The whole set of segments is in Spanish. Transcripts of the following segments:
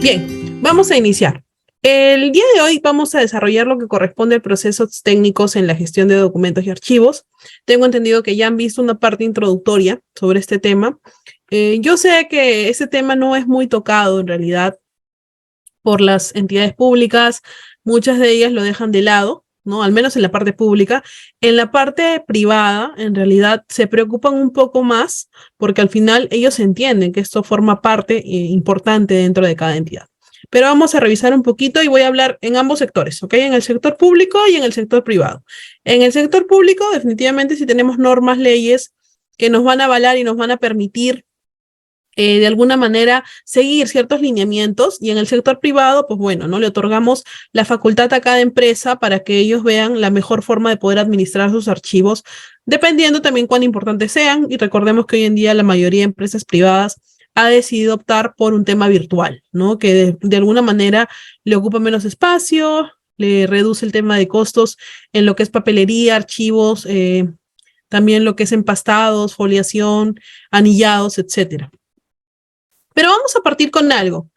Bien, vamos a iniciar. El día de hoy vamos a desarrollar lo que corresponde a procesos técnicos en la gestión de documentos y archivos. Tengo entendido que ya han visto una parte introductoria sobre este tema. Yo sé que este tema no es muy tocado en realidad por las entidades públicas, muchas de ellas lo dejan de lado, ¿no? Al menos en la parte pública. En la parte privada, en realidad, se preocupan un poco más porque al final ellos entienden que esto forma parte importante dentro de cada entidad. Pero vamos a revisar un poquito y voy a hablar en ambos sectores, ¿ok? En el sector público y en el sector privado. En el sector público, definitivamente, si tenemos normas, leyes que nos van a avalar y nos van a permitir de alguna manera seguir ciertos lineamientos, y en el sector privado, pues bueno, ¿no? Le otorgamos la facultad a cada empresa para que ellos vean la mejor forma de poder administrar sus archivos, dependiendo también cuán importantes sean, y recordemos que hoy en día la mayoría de empresas privadas ha decidido optar por un tema virtual, ¿no? Que de alguna manera le ocupa menos espacio, le reduce el tema de costos en lo que es papelería, archivos, también lo que es empastados, foliación, anillados, etcétera. Pero vamos a partir con algo.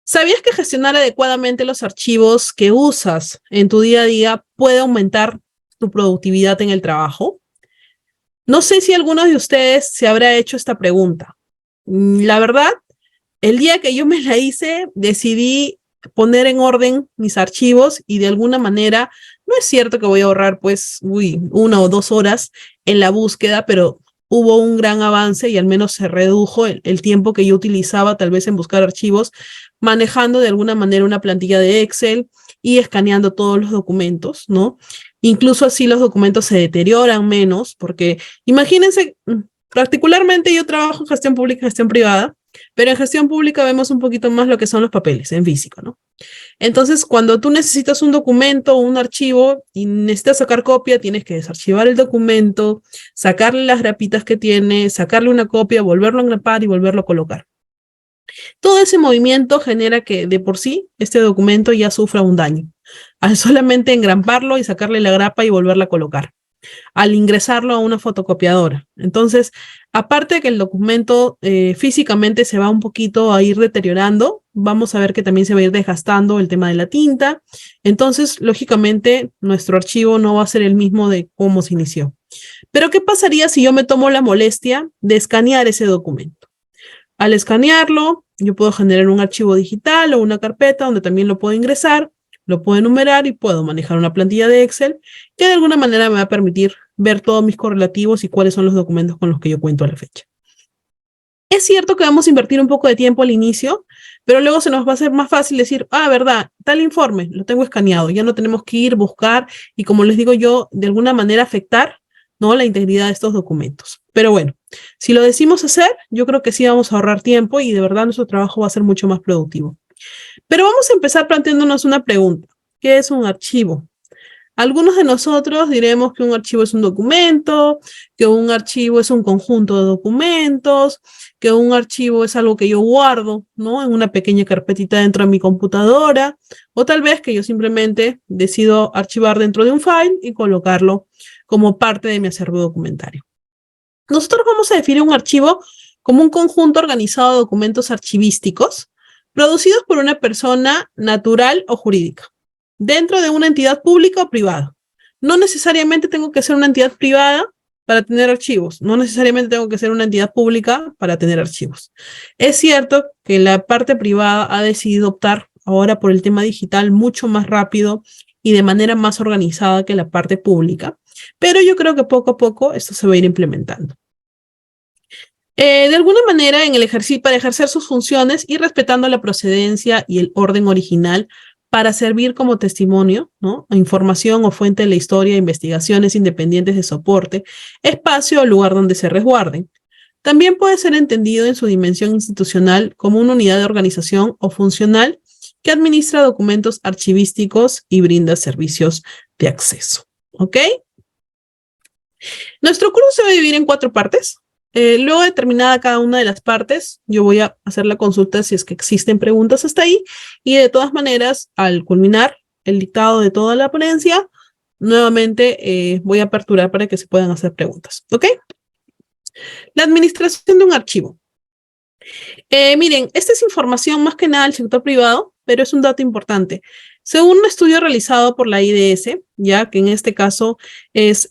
¿Sabías que gestionar adecuadamente los archivos que usas en tu día a día puede aumentar tu productividad en el trabajo? No sé si alguno de ustedes se habrá hecho esta pregunta. La verdad, el día que yo me la hice, decidí poner en orden mis archivos y de alguna manera, no es cierto que voy a ahorrar pues 1 o 2 horas en la búsqueda, pero hubo un gran avance y al menos se redujo el tiempo que yo utilizaba tal vez en buscar archivos, manejando de alguna manera una plantilla de Excel y escaneando todos los documentos, ¿no? Incluso así los documentos se deterioran menos, porque imagínense, particularmente yo trabajo en gestión pública y gestión privada, pero en gestión pública vemos un poquito más lo que son los papeles en físico, ¿no? Entonces, cuando tú necesitas un documento o un archivo y necesitas sacar copia, tienes que desarchivar el documento, sacarle las grapitas que tiene, sacarle una copia, volverlo a engrapar y volverlo a colocar. Todo ese movimiento genera que de por sí este documento ya sufra un daño, al solamente engraparlo y sacarle la grapa y volverla a colocar, al ingresarlo a una fotocopiadora. Entonces, aparte de que el documento físicamente se va un poquito a ir deteriorando, vamos a ver que también se va a ir desgastando el tema de la tinta. Entonces, lógicamente, nuestro archivo no va a ser el mismo de cómo se inició. Pero, ¿qué pasaría si yo me tomo la molestia de escanear ese documento? Al escanearlo, yo puedo generar un archivo digital o una carpeta donde también lo puedo ingresar, lo puedo enumerar y puedo manejar una plantilla de Excel que de alguna manera me va a permitir ver todos mis correlativos y cuáles son los documentos con los que yo cuento a la fecha. Es cierto que vamos a invertir un poco de tiempo al inicio, pero luego se nos va a hacer más fácil decir, verdad, tal informe, lo tengo escaneado, ya no tenemos que ir, buscar y, como les digo yo, de alguna manera afectar, ¿no?, la integridad de estos documentos. Pero bueno, si lo decimos hacer, yo creo que sí vamos a ahorrar tiempo y de verdad nuestro trabajo va a ser mucho más productivo. Pero vamos a empezar planteándonos una pregunta. ¿Qué es un archivo? Algunos de nosotros diremos que un archivo es un documento, que un archivo es un conjunto de documentos, que un archivo es algo que yo guardo, ¿no?, en una pequeña carpetita dentro de mi computadora, o tal vez que yo simplemente decido archivar dentro de un file y colocarlo como parte de mi acervo documentario. Nosotros vamos a definir un archivo como un conjunto organizado de documentos archivísticos producidos por una persona natural o jurídica, dentro de una entidad pública o privada. No necesariamente tengo que ser una entidad privada para tener archivos, no necesariamente tengo que ser una entidad pública para tener archivos. Es cierto que la parte privada ha decidido optar ahora por el tema digital mucho más rápido y de manera más organizada que la parte pública, pero yo creo que poco a poco esto se va a ir implementando. De alguna manera, para ejercer sus funciones y respetando la procedencia y el orden original para servir como testimonio, ¿no?, información o fuente de la historia, investigaciones independientes de soporte, espacio o lugar donde se resguarden. También puede ser entendido en su dimensión institucional como una unidad de organización o funcional que administra documentos archivísticos y brinda servicios de acceso. ¿Ok? Nuestro curso se va a dividir en 4 partes. Luego de terminada cada una de las partes, yo voy a hacer la consulta si es que existen preguntas hasta ahí, y de todas maneras, al culminar el dictado de toda la ponencia, nuevamente voy a aperturar para que se puedan hacer preguntas. ¿Ok? La administración de un archivo. Miren, esta es información más que nada del sector privado, pero es un dato importante. Según un estudio realizado por la IDS, ya que en este caso es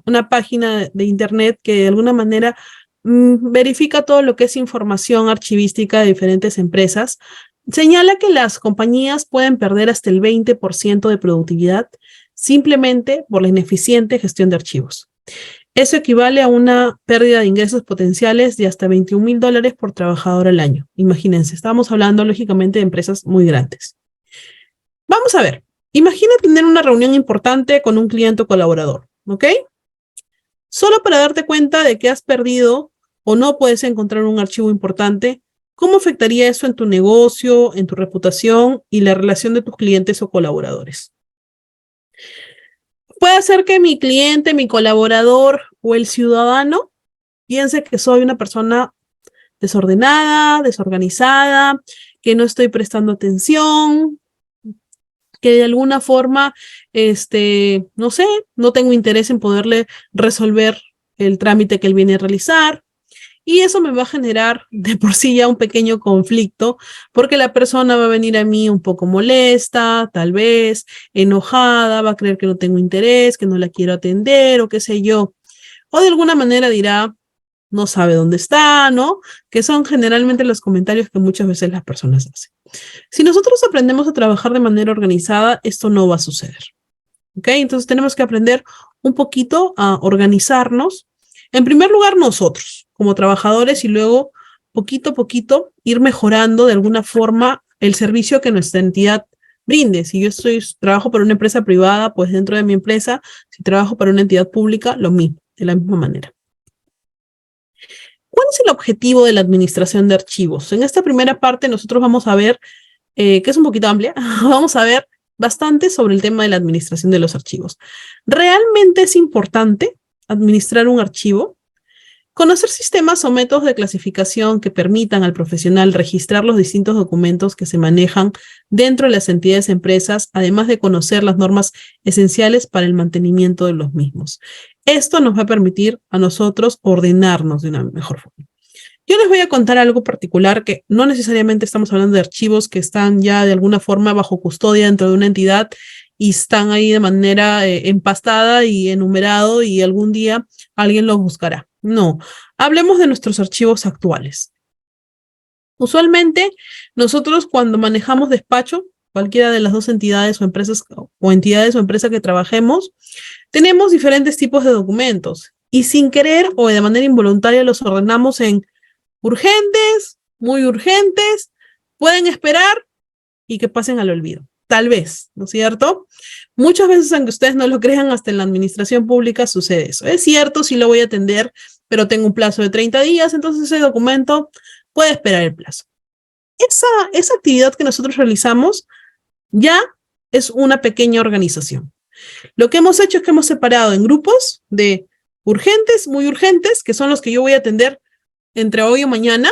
una página de internet que de alguna manera verifica todo lo que es información archivística de diferentes empresas, señala que las compañías pueden perder hasta el 20% de productividad simplemente por la ineficiente gestión de archivos. Eso equivale a una pérdida de ingresos potenciales de hasta $21,000 por trabajador al año. Imagínense, estamos hablando lógicamente de empresas muy grandes. Vamos a ver, imagina tener una reunión importante con un cliente o colaborador, ¿ok? Solo para darte cuenta de que has perdido o no puedes encontrar un archivo importante, ¿cómo afectaría eso en tu negocio, en tu reputación y la relación de tus clientes o colaboradores? Puede ser que mi cliente, mi colaborador o el ciudadano piense que soy una persona desordenada, desorganizada, que no estoy prestando atención, que de alguna forma, no sé, no tengo interés en poderle resolver el trámite que él viene a realizar. Y eso me va a generar de por sí ya un pequeño conflicto, porque la persona va a venir a mí un poco molesta, tal vez enojada, va a creer que no tengo interés, que no la quiero atender o qué sé yo. O de alguna manera dirá, no sabe dónde está, ¿no? Que son generalmente los comentarios que muchas veces las personas hacen. Si nosotros aprendemos a trabajar de manera organizada, esto no va a suceder. ¿Ok? Entonces tenemos que aprender un poquito a organizarnos. En primer lugar, nosotros, como trabajadores, y luego, poquito a poquito, ir mejorando de alguna forma el servicio que nuestra entidad brinde. Si yo trabajo para una empresa privada, pues dentro de mi empresa, si trabajo para una entidad pública, lo mismo, de la misma manera. ¿Cuál es el objetivo de la administración de archivos? En esta primera parte nosotros vamos a ver, que es un poquito amplia, vamos a ver bastante sobre el tema de la administración de los archivos. ¿Realmente es importante administrar un archivo? Conocer sistemas o métodos de clasificación que permitan al profesional registrar los distintos documentos que se manejan dentro de las entidades empresas, además de conocer las normas esenciales para el mantenimiento de los mismos. Esto nos va a permitir a nosotros ordenarnos de una mejor forma. Yo les voy a contar algo particular que no necesariamente estamos hablando de archivos que están ya de alguna forma bajo custodia dentro de una entidad y están ahí de manera empastada y enumerado y algún día alguien los buscará. No, hablemos de nuestros archivos actuales. Usualmente nosotros cuando manejamos despacho, cualquiera de las dos entidades o empresas o entidades o empresas que trabajemos, tenemos diferentes tipos de documentos y sin querer o de manera involuntaria los ordenamos en urgentes, muy urgentes, pueden esperar y que pasen al olvido. Tal vez, ¿no es cierto? Muchas veces, aunque ustedes no lo crean, hasta en la administración pública sucede eso. Es cierto, sí lo voy a atender, pero tengo un plazo de 30 días, entonces ese documento puede esperar el plazo. Esa actividad que nosotros realizamos ya es una pequeña organización. Lo que hemos hecho es que hemos separado en grupos de urgentes, muy urgentes, que son los que yo voy a atender entre hoy y mañana,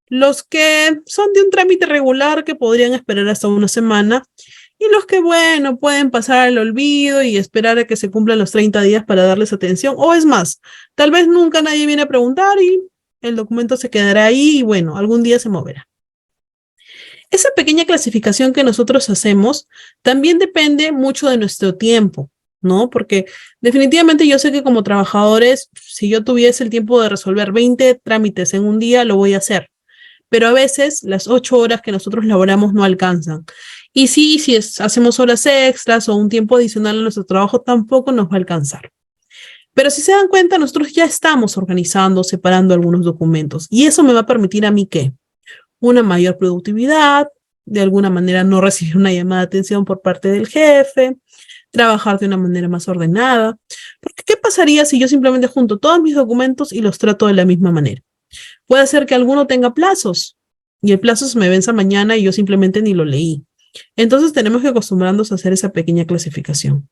los que son de un trámite regular que podrían esperar hasta una semana, y los que, bueno, pueden pasar al olvido y esperar a que se cumplan los 30 días para darles atención, o es más, tal vez nunca nadie viene a preguntar y el documento se quedará ahí y, bueno, algún día se moverá. Esa pequeña clasificación que nosotros hacemos también depende mucho de nuestro tiempo, ¿no? Porque definitivamente yo sé que como trabajadores, si yo tuviese el tiempo de resolver 20 trámites en un día, lo voy a hacer. Pero a veces las 8 horas que nosotros laboramos no alcanzan. Y sí, si hacemos horas extras o un tiempo adicional en nuestro trabajo, tampoco nos va a alcanzar. Pero si se dan cuenta, nosotros ya estamos organizando, separando algunos documentos. Y eso me va a permitir a mí ¿qué? Una mayor productividad, de alguna manera no recibir una llamada de atención por parte del jefe, trabajar de una manera más ordenada. Porque ¿qué pasaría si yo simplemente junto todos mis documentos y los trato de la misma manera? Puede ser que alguno tenga plazos y el plazo se me venza mañana y yo simplemente ni lo leí. Entonces tenemos que acostumbrarnos a hacer esa pequeña clasificación.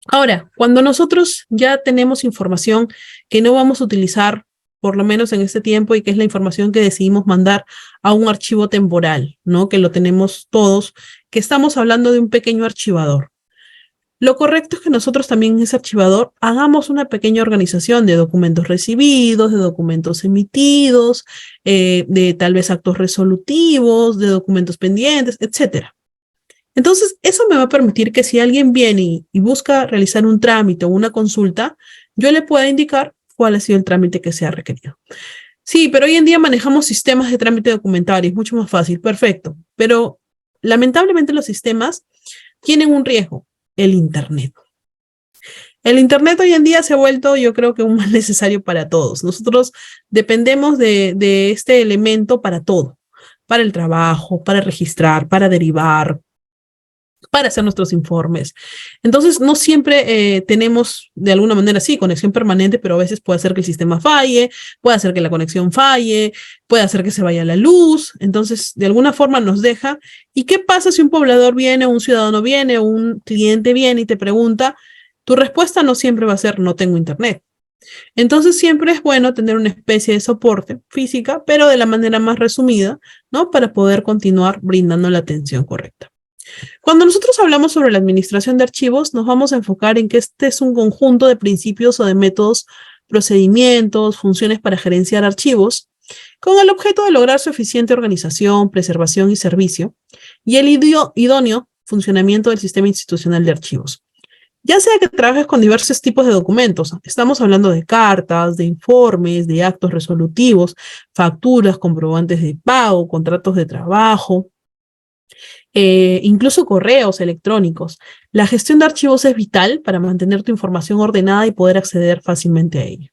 Ahora, cuando nosotros ya tenemos información que no vamos a utilizar, por lo menos en este tiempo, y que es la información que decidimos mandar a un archivo temporal, ¿no? Que lo tenemos todos, que estamos hablando de un pequeño archivador. lo correcto es que nosotros también en ese archivador hagamos una pequeña organización de documentos recibidos, de documentos emitidos, de tal vez actos resolutivos, de documentos pendientes, etcétera. Entonces, eso me va a permitir que si alguien viene y busca realizar un trámite o una consulta, yo le pueda indicar cuál ha sido el trámite que se ha requerido. Sí, pero hoy en día manejamos sistemas de trámite documentario, es mucho más fácil, perfecto. Pero lamentablemente los sistemas tienen un riesgo, el Internet. El Internet hoy en día se ha vuelto, yo creo que un mal necesario para todos. Nosotros dependemos de este elemento para todo, para el trabajo, para registrar, para derivar, para hacer nuestros informes. Entonces, no siempre tenemos de alguna manera, sí, conexión permanente, pero a veces puede hacer que el sistema falle, puede hacer que la conexión falle, puede hacer que se vaya la luz. Entonces, de alguna forma nos deja. ¿Y qué pasa si un poblador viene, un ciudadano viene, o un cliente viene y te pregunta? Tu respuesta no siempre va a ser no tengo internet. Entonces siempre es bueno tener una especie de soporte física, pero de la manera más resumida, ¿no? Para poder continuar brindando la atención correcta. Cuando nosotros hablamos sobre la administración de archivos, nos vamos a enfocar en que este es un conjunto de principios o de métodos, procedimientos, funciones para gerenciar archivos, con el objeto de lograr su eficiente organización, preservación y servicio, y el idóneo funcionamiento del sistema institucional de archivos. Ya sea que trabajes con diversos tipos de documentos, estamos hablando de cartas, de informes, de actos resolutivos, facturas, comprobantes de pago, contratos de trabajo, incluso correos electrónicos. La gestión de archivos es vital para mantener tu información ordenada y poder acceder fácilmente a ella.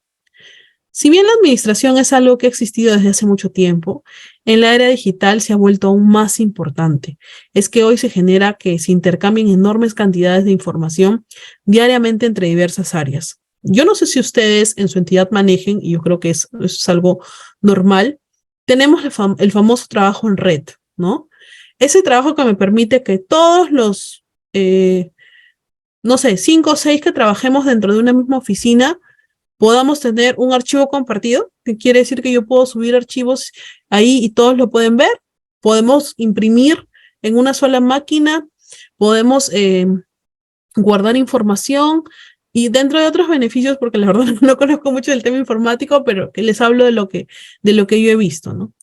Si bien la administración es algo que ha existido desde hace mucho tiempo, en la era digital se ha vuelto aún más importante. Es que hoy se genera que se intercambien enormes cantidades de información diariamente entre diversas áreas. Yo no sé si ustedes en su entidad manejen, y yo creo que eso es algo normal, tenemos el famoso trabajo en red, ¿no? Ese trabajo que me permite que todos los, no sé, 5 o 6 que trabajemos dentro de una misma oficina, podamos tener un archivo compartido, que quiere decir que yo puedo subir archivos ahí y todos lo pueden ver. Podemos imprimir en una sola máquina, podemos guardar información y dentro de otros beneficios, porque la verdad no conozco mucho del tema informático, pero que les hablo de lo que yo he visto, ¿no?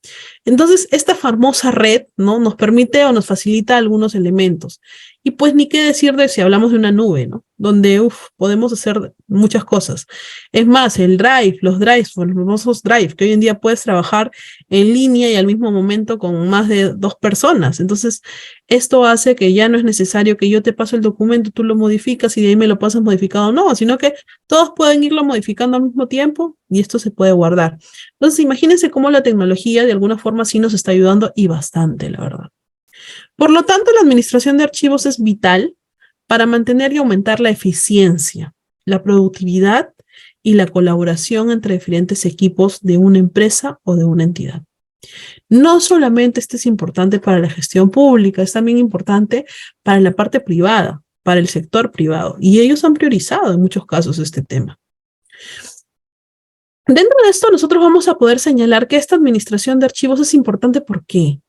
Entonces, esta famosa red, ¿no? Nos permite o nos facilita algunos elementos. Y pues ni qué decir de si hablamos de una nube, ¿no? Donde, podemos hacer muchas cosas. Es más, el Drive, los Drives, los famosos Drive, que hoy en día puedes trabajar en línea y al mismo momento con más de 2 personas. Entonces, esto hace que ya no es necesario que yo te paso el documento, tú lo modificas y de ahí me lo pasas modificado. No, sino que todos pueden irlo modificando al mismo tiempo y esto se puede guardar. Entonces, imagínense cómo la tecnología de alguna forma sí nos está ayudando y bastante, la verdad. Por lo tanto, la administración de archivos es vital para mantener y aumentar la eficiencia, la productividad y la colaboración entre diferentes equipos de una empresa o de una entidad. No solamente este es importante para la gestión pública, es también importante para la parte privada, para el sector privado, y ellos han priorizado en muchos casos este tema. Dentro de esto, nosotros vamos a poder señalar que esta administración de archivos es importante. ¿Por qué?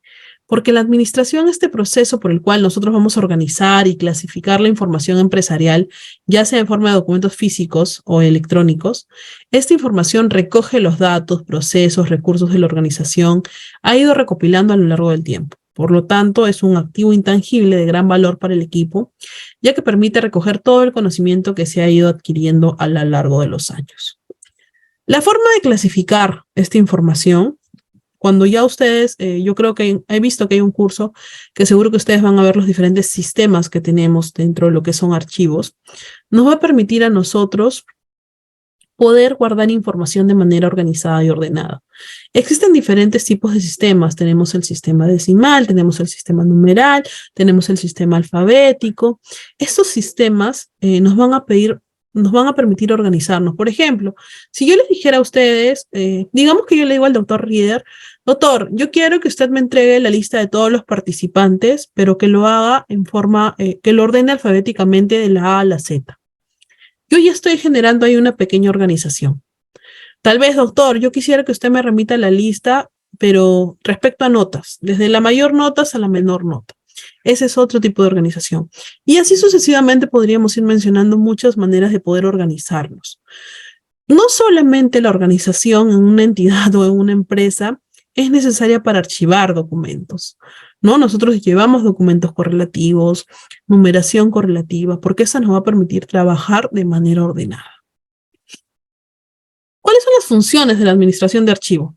Porque la administración, este proceso por el cual nosotros vamos a organizar y clasificar la información empresarial, ya sea en forma de documentos físicos o electrónicos, esta información recoge los datos, procesos, recursos de la organización, ha ido recopilando a lo largo del tiempo. Por lo tanto, es un activo intangible de gran valor para el equipo, ya que permite recoger todo el conocimiento que se ha ido adquiriendo a lo largo de los años. La forma de clasificar esta información, cuando ya ustedes, yo creo que he visto que hay un curso que seguro que ustedes van a ver los diferentes sistemas que tenemos dentro de lo que son archivos, nos va a permitir a nosotros poder guardar información de manera organizada y ordenada. Existen diferentes tipos de sistemas. Tenemos el sistema decimal, tenemos el sistema numeral, tenemos el sistema alfabético. Estos sistemas nos van a permitir organizarnos. Por ejemplo, si yo les dijera a ustedes, digamos que yo le digo al doctor Rieder, doctor, yo quiero que usted me entregue la lista de todos los participantes, pero que lo haga en forma, que lo ordene alfabéticamente de la A a la Z. Yo ya estoy generando ahí una pequeña organización. Tal vez, doctor, yo quisiera que usted me remita la lista, pero respecto a notas, desde la mayor nota hasta la menor nota. Ese es otro tipo de organización. Y así sucesivamente podríamos ir mencionando muchas maneras de poder organizarnos. No solamente la organización en una entidad o en una empresa es necesaria para archivar documentos, ¿no? Nosotros llevamos documentos correlativos, numeración correlativa, porque eso nos va a permitir trabajar de manera ordenada. ¿Cuáles son las funciones de la administración de archivo?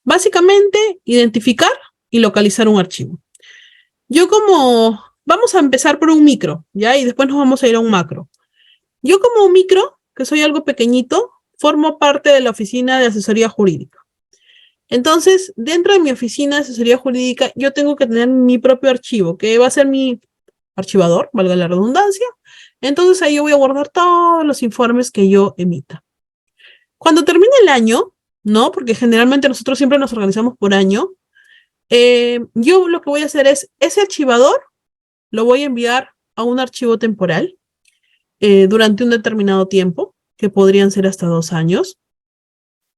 Básicamente, identificar y localizar un archivo. Vamos a empezar por un micro, ¿ya? Y después nos vamos a ir a un macro. Yo como un micro, que soy algo pequeñito, formo parte de la oficina de asesoría jurídica. Entonces, dentro de mi oficina de asesoría jurídica, yo tengo que tener mi propio archivo, que va a ser mi archivador, valga la redundancia. Entonces, ahí yo voy a guardar todos los informes que yo emita. Cuando termine el año, ¿no? Porque generalmente nosotros siempre nos organizamos por año, yo lo que voy a hacer es, ese archivador lo voy a enviar a un archivo temporal durante un determinado tiempo, que podrían ser hasta 2 años,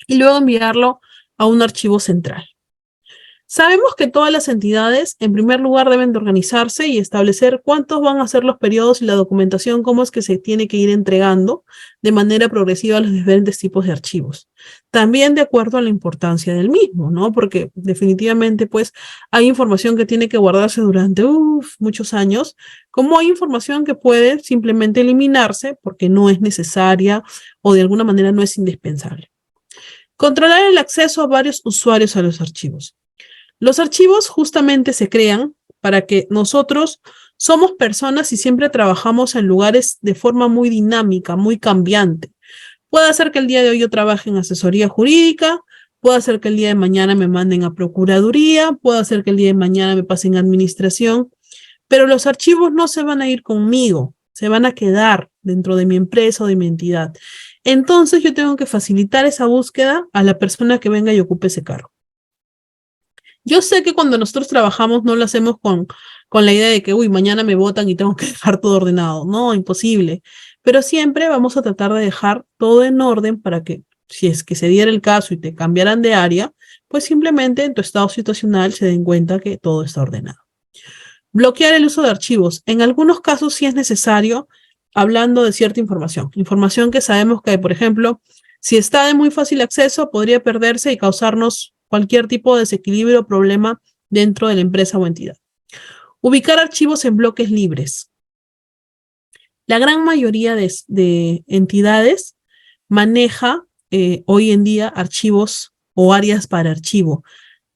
y luego enviarlo a un archivo central. Sabemos que todas las entidades, en primer lugar, deben de organizarse y establecer cuántos van a ser los periodos y la documentación, cómo es que se tiene que ir entregando de manera progresiva los diferentes tipos de archivos. También de acuerdo a la importancia del mismo, ¿no? Porque definitivamente, pues, hay información que tiene que guardarse durante muchos años, como hay información que puede simplemente eliminarse porque no es necesaria o de alguna manera no es indispensable. Controlar el acceso a varios usuarios a los archivos. Los archivos justamente se crean para que nosotros somos personas y siempre trabajamos en lugares de forma muy dinámica, muy cambiante. Puede ser que el día de hoy yo trabaje en asesoría jurídica, puede ser que el día de mañana me manden a procuraduría, puede ser que el día de mañana me pasen a administración, pero los archivos no se van a ir conmigo, se van a quedar dentro de mi empresa o de mi entidad. Entonces yo tengo que facilitar esa búsqueda a la persona que venga y ocupe ese cargo. Yo sé que cuando nosotros trabajamos no lo hacemos con la idea de que, mañana me votan y tengo que dejar todo ordenado. No, imposible. Pero siempre vamos a tratar de dejar todo en orden para que, si es que se diera el caso y te cambiaran de área, pues simplemente en tu estado situacional se den cuenta que todo está ordenado. Bloquear el uso de archivos. En algunos casos sí es necesario, hablando de cierta información. Información que sabemos que, por ejemplo, si está de muy fácil acceso, podría perderse y causarnos cualquier tipo de desequilibrio o problema dentro de la empresa o entidad. Ubicar archivos en bloques libres. La gran mayoría de entidades maneja hoy en día archivos o áreas para archivo.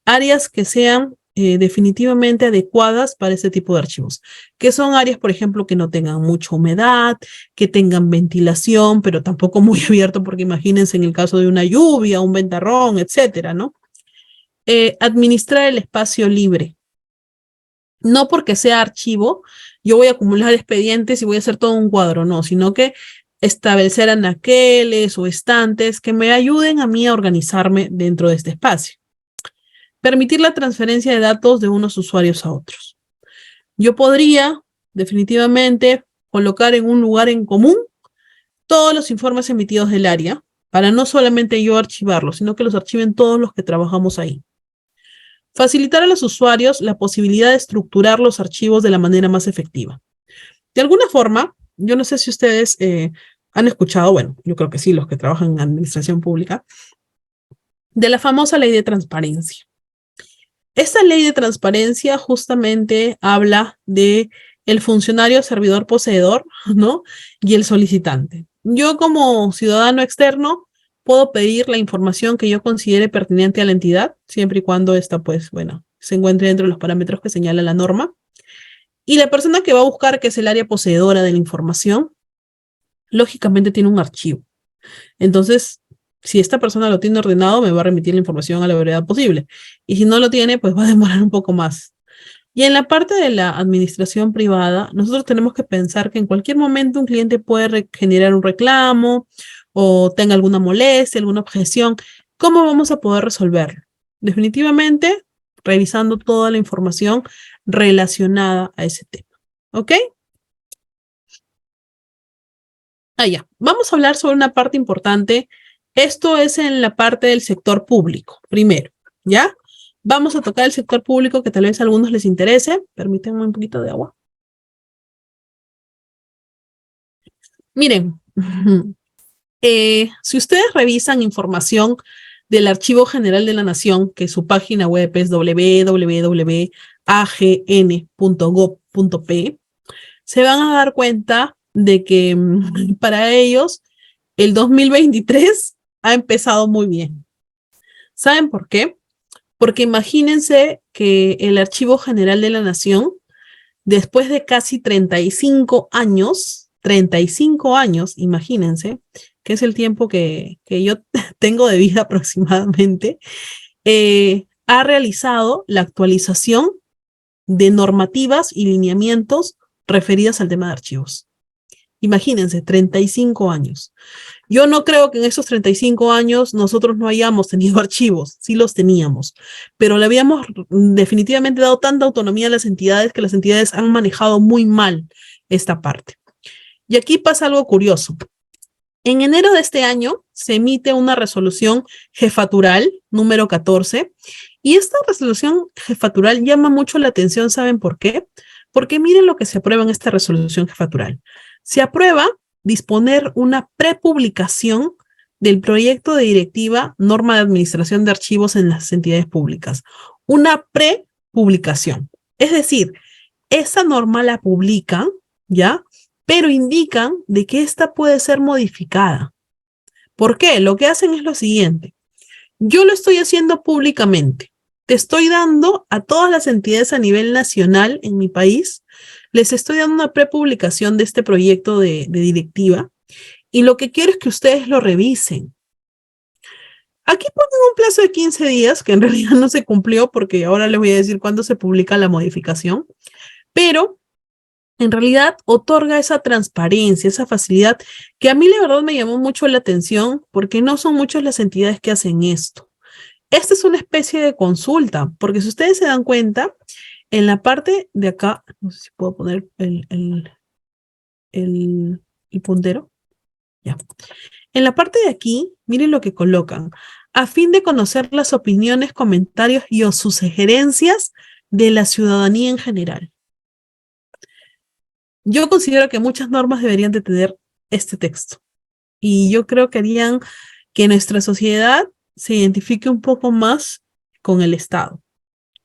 Áreas que sean definitivamente adecuadas para este tipo de archivos, que son áreas, por ejemplo, que no tengan mucha humedad, que tengan ventilación, pero tampoco muy abierto, porque imagínense en el caso de una lluvia, un ventarrón, etcétera, ¿no? Administrar el espacio libre. No porque sea archivo, yo voy a acumular expedientes y voy a hacer todo un cuadro, no, sino que establecer anaqueles o estantes que me ayuden a mí a organizarme dentro de este espacio. Permitir la transferencia de datos de unos usuarios a otros. Yo podría definitivamente colocar en un lugar en común todos los informes emitidos del área para no solamente yo archivarlos, sino que los archiven todos los que trabajamos ahí. Facilitar a los usuarios la posibilidad de estructurar los archivos de la manera más efectiva. De alguna forma, yo no sé si ustedes han escuchado, bueno, yo creo que sí, los que trabajan en administración pública, de la famosa ley de transparencia. Esta ley de transparencia justamente habla de el funcionario servidor poseedor, ¿no? Y el solicitante. Yo como ciudadano externo puedo pedir la información que yo considere pertinente a la entidad, siempre y cuando esta, pues, bueno, se encuentre dentro de los parámetros que señala la norma. Y la persona que va a buscar, que es el área poseedora de la información, lógicamente tiene un archivo. Entonces, si esta persona lo tiene ordenado, me va a remitir la información a la brevedad posible. Y si no lo tiene, pues va a demorar un poco más. Y en la parte de la administración privada, nosotros tenemos que pensar que en cualquier momento un cliente puede generar un reclamo o tenga alguna molestia, alguna objeción. ¿Cómo vamos a poder resolverlo? Definitivamente, revisando toda la información relacionada a ese tema. ¿Ok? Ya. Vamos a hablar sobre una parte importante. Esto es en la parte del sector público, primero, ¿ya? Vamos a tocar el sector público que tal vez a algunos les interese. Permítanme un poquito de agua. Miren, si ustedes revisan información del Archivo General de la Nación, que su página web es www.agn.gov.pe, se van a dar cuenta de que para ellos el 2023 ha empezado muy bien. ¿Saben por qué? Porque imagínense que el Archivo General de la Nación, después de casi 35 años, imagínense, que es el tiempo que yo tengo de vida aproximadamente, ha realizado la actualización de normativas y lineamientos referidas al tema de archivos. Imagínense, 35 años. Yo no creo que en esos 35 años nosotros no hayamos tenido archivos, sí los teníamos, pero le habíamos definitivamente dado tanta autonomía a las entidades que las entidades han manejado muy mal esta parte. Y aquí pasa algo curioso. En enero de este año se emite una resolución jefatural número 14 y esta resolución jefatural llama mucho la atención, ¿saben por qué? Porque miren lo que se aprueba en esta resolución jefatural. Se aprueba disponer una prepublicación del proyecto de directiva norma de administración de archivos en las entidades públicas. Una prepublicación. Es decir, esa norma la publican, ¿ya? Pero indican de que esta puede ser modificada. ¿Por qué? Lo que hacen es lo siguiente. Yo lo estoy haciendo públicamente. Te estoy dando a todas las entidades a nivel nacional en mi país, les estoy dando una prepublicación de este proyecto de directiva y lo que quiero es que ustedes lo revisen. Aquí ponen un plazo de 15 días, que en realidad no se cumplió porque ahora les voy a decir cuándo se publica la modificación, pero en realidad otorga esa transparencia, esa facilidad, que a mí la verdad me llamó mucho la atención porque no son muchas las entidades que hacen esto. Esta es una especie de consulta, porque si ustedes se dan cuenta, en la parte de acá, no sé si puedo poner el puntero, ya. En la parte de aquí, miren lo que colocan, a fin de conocer las opiniones, comentarios y o sus sugerencias de la ciudadanía en general. Yo considero que muchas normas deberían de tener este texto. Y yo creo que harían que nuestra sociedad se identifique un poco más con el Estado,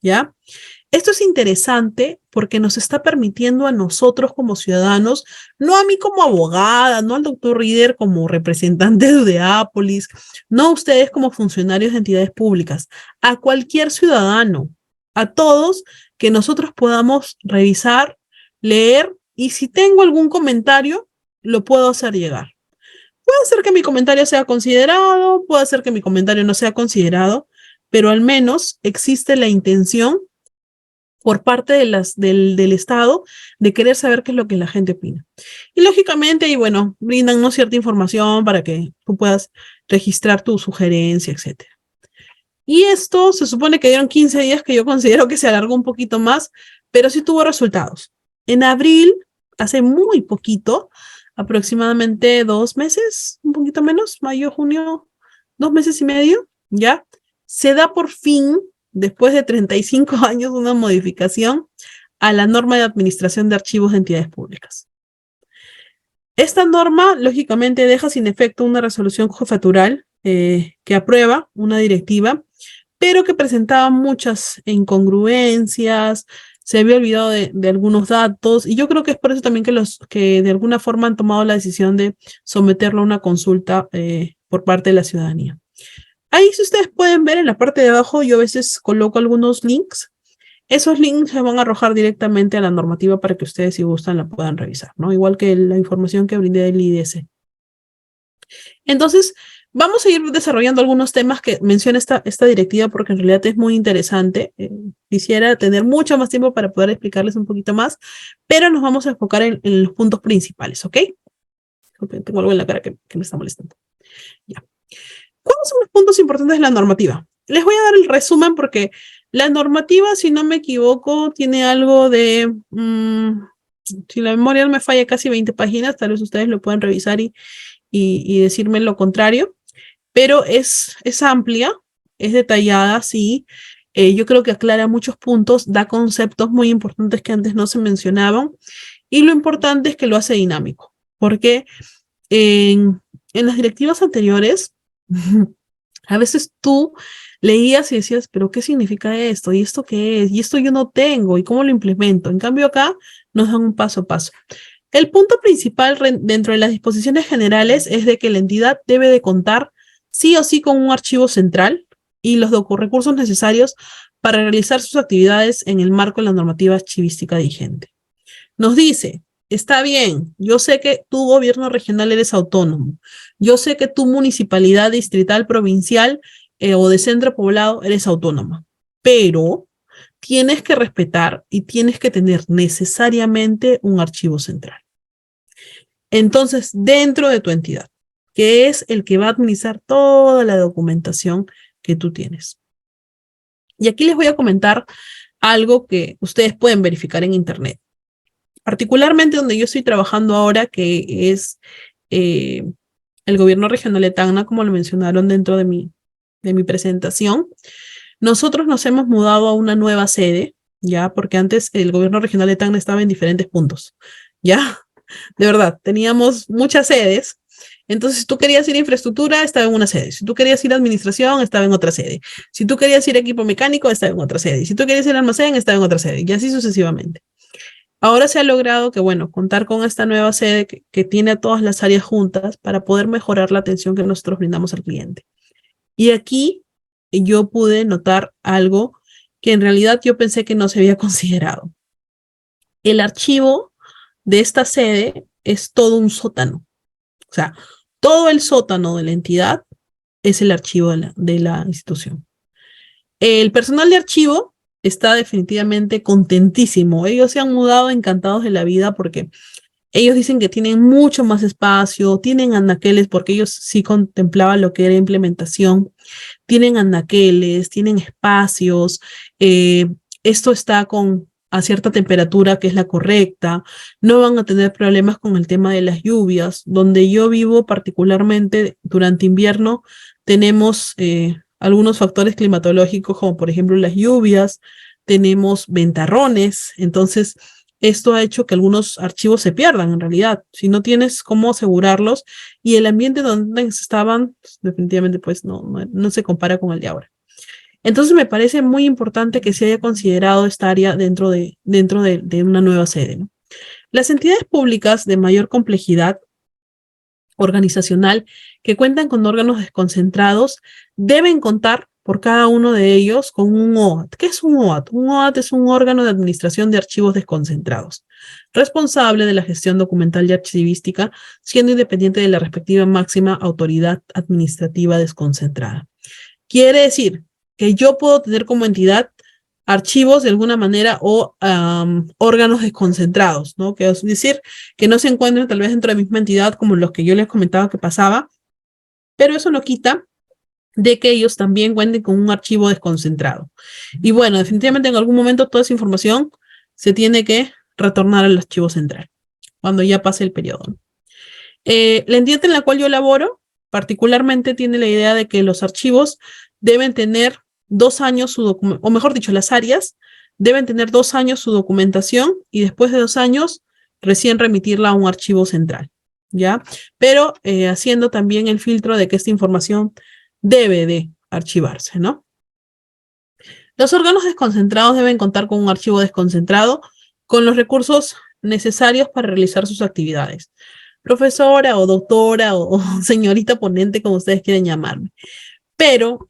¿ya? Esto es interesante porque nos está permitiendo a nosotros como ciudadanos, no a mí como abogada, no al doctor Rieder como representante de Apolis, no a ustedes como funcionarios de entidades públicas, a cualquier ciudadano, a todos, que nosotros podamos revisar, leer y si tengo algún comentario, lo puedo hacer llegar. Puede ser que mi comentario sea considerado, puede ser que mi comentario no sea considerado, pero al menos existe la intención por parte del Estado de querer saber qué es lo que la gente opina. Y lógicamente, y bueno, brindan cierta información para que tú puedas registrar tu sugerencia, etc. Y esto se supone que dieron 15 días, que yo considero que se alargó un poquito más, pero sí tuvo resultados. En abril, hace muy poquito, aproximadamente 2 meses, un poquito menos, mayo, junio, 2 meses y medio, ¿ya? Se da por fin, después de 35 años, una modificación a la norma de administración de archivos de entidades públicas. Esta norma, lógicamente, deja sin efecto una resolución jefatural que aprueba una directiva, pero que presentaba muchas incongruencias, se había olvidado de algunos datos, y yo creo que es por eso también que de alguna forma han tomado la decisión de someterlo a una consulta por parte de la ciudadanía. Ahí, si ustedes pueden ver en la parte de abajo, yo a veces coloco algunos links. Esos links se van a arrojar directamente a la normativa para que ustedes, si gustan, la puedan revisar, ¿no? Igual que la información que brindé del IDS. Entonces, vamos a ir desarrollando algunos temas que menciona esta directiva porque en realidad es muy interesante. Quisiera tener mucho más tiempo para poder explicarles un poquito más, pero nos vamos a enfocar en los puntos principales, ¿ok? Tengo algo en la cara que me está molestando. Ya. ¿Cuáles son los puntos importantes de la normativa? Les voy a dar el resumen porque la normativa, si no me equivoco, tiene algo de, si la memoria no me falla, casi 20 páginas, tal vez ustedes lo pueden revisar y decirme lo contrario, pero es amplia, es detallada, sí, Yo creo que aclara muchos puntos, da conceptos muy importantes que antes no se mencionaban, y lo importante es que lo hace dinámico, porque en las directivas anteriores, a veces tú leías y decías, pero ¿qué significa esto? ¿Y esto qué es? ¿Y esto yo no tengo? ¿Y cómo lo implemento? En cambio acá nos dan un paso a paso. El punto principal dentro de las disposiciones generales es de que la entidad debe de contar sí o sí con un archivo central y los recursos necesarios para realizar sus actividades en el marco de la normativa archivística vigente. Nos dice, está bien, yo sé que tu gobierno regional eres autónomo, yo sé que tu municipalidad distrital, provincial o de centro poblado eres autónoma, pero tienes que respetar y tienes que tener necesariamente un archivo central. Entonces, dentro de tu entidad, que es el que va a administrar toda la documentación que tú tienes. Y aquí les voy a comentar algo que ustedes pueden verificar en internet. Particularmente donde yo estoy trabajando ahora, que es el gobierno regional de Tacna, como lo mencionaron dentro de mi presentación. Nosotros nos hemos mudado a una nueva sede, ya, porque antes el gobierno regional de Tacna estaba en diferentes puntos, ya, de verdad, teníamos muchas sedes. Entonces, si tú querías ir a infraestructura, estaba en una sede. Si tú querías ir a administración, estaba en otra sede. Si tú querías ir a equipo mecánico, estaba en otra sede. Si tú querías ir al almacén, estaba en otra sede. Y así sucesivamente. Ahora se ha logrado que, bueno, contar con esta nueva sede que tiene a todas las áreas juntas para poder mejorar la atención que nosotros brindamos al cliente. Y aquí yo pude notar algo que en realidad yo pensé que no se había considerado. El archivo de esta sede es todo un sótano. O sea, todo el sótano de la entidad es el archivo de la institución. El personal de archivo está definitivamente contentísimo. Ellos se han mudado encantados de la vida porque ellos dicen que tienen mucho más espacio, tienen anaqueles, porque ellos sí contemplaban lo que era implementación, tienen anaqueles, tienen espacios, esto está a cierta temperatura que es la correcta, no van a tener problemas con el tema de las lluvias. Donde yo vivo particularmente durante invierno tenemos algunos factores climatológicos como por ejemplo las lluvias, tenemos ventarrones, entonces esto ha hecho que algunos archivos se pierdan en realidad, si no tienes cómo asegurarlos, y el ambiente donde estaban definitivamente pues no se compara con el de ahora. Entonces me parece muy importante que se haya considerado esta área dentro de una nueva sede, ¿no? Las entidades públicas de mayor complejidad organizacional que cuentan con órganos desconcentrados deben contar por cada uno de ellos con un OAT. ¿Qué es un OAT? Un OAT es un órgano de administración de archivos desconcentrados, responsable de la gestión documental y archivística, siendo independiente de la respectiva máxima autoridad administrativa desconcentrada. Quiere decir que yo puedo tener como entidad archivos de alguna manera o órganos desconcentrados, ¿no? Que es decir, que no se encuentren tal vez dentro de la misma entidad como los que yo les comentaba que pasaba, pero eso no quita de que ellos también cuenten con un archivo desconcentrado. Y bueno, definitivamente en algún momento toda esa información se tiene que retornar al archivo central, cuando ya pase el periodo. La entidad en la cual yo laboro particularmente tiene la idea de que los archivos deben tener 2 años su documentación, o mejor dicho, las áreas deben tener 2 años su documentación y después de 2 años recién remitirla a un archivo central, ¿ya? Pero haciendo también el filtro de que esta información debe de archivarse, ¿no? Los órganos desconcentrados deben contar con un archivo desconcentrado con los recursos necesarios para realizar sus actividades. Profesora o doctora o señorita ponente, como ustedes quieren llamarme. Pero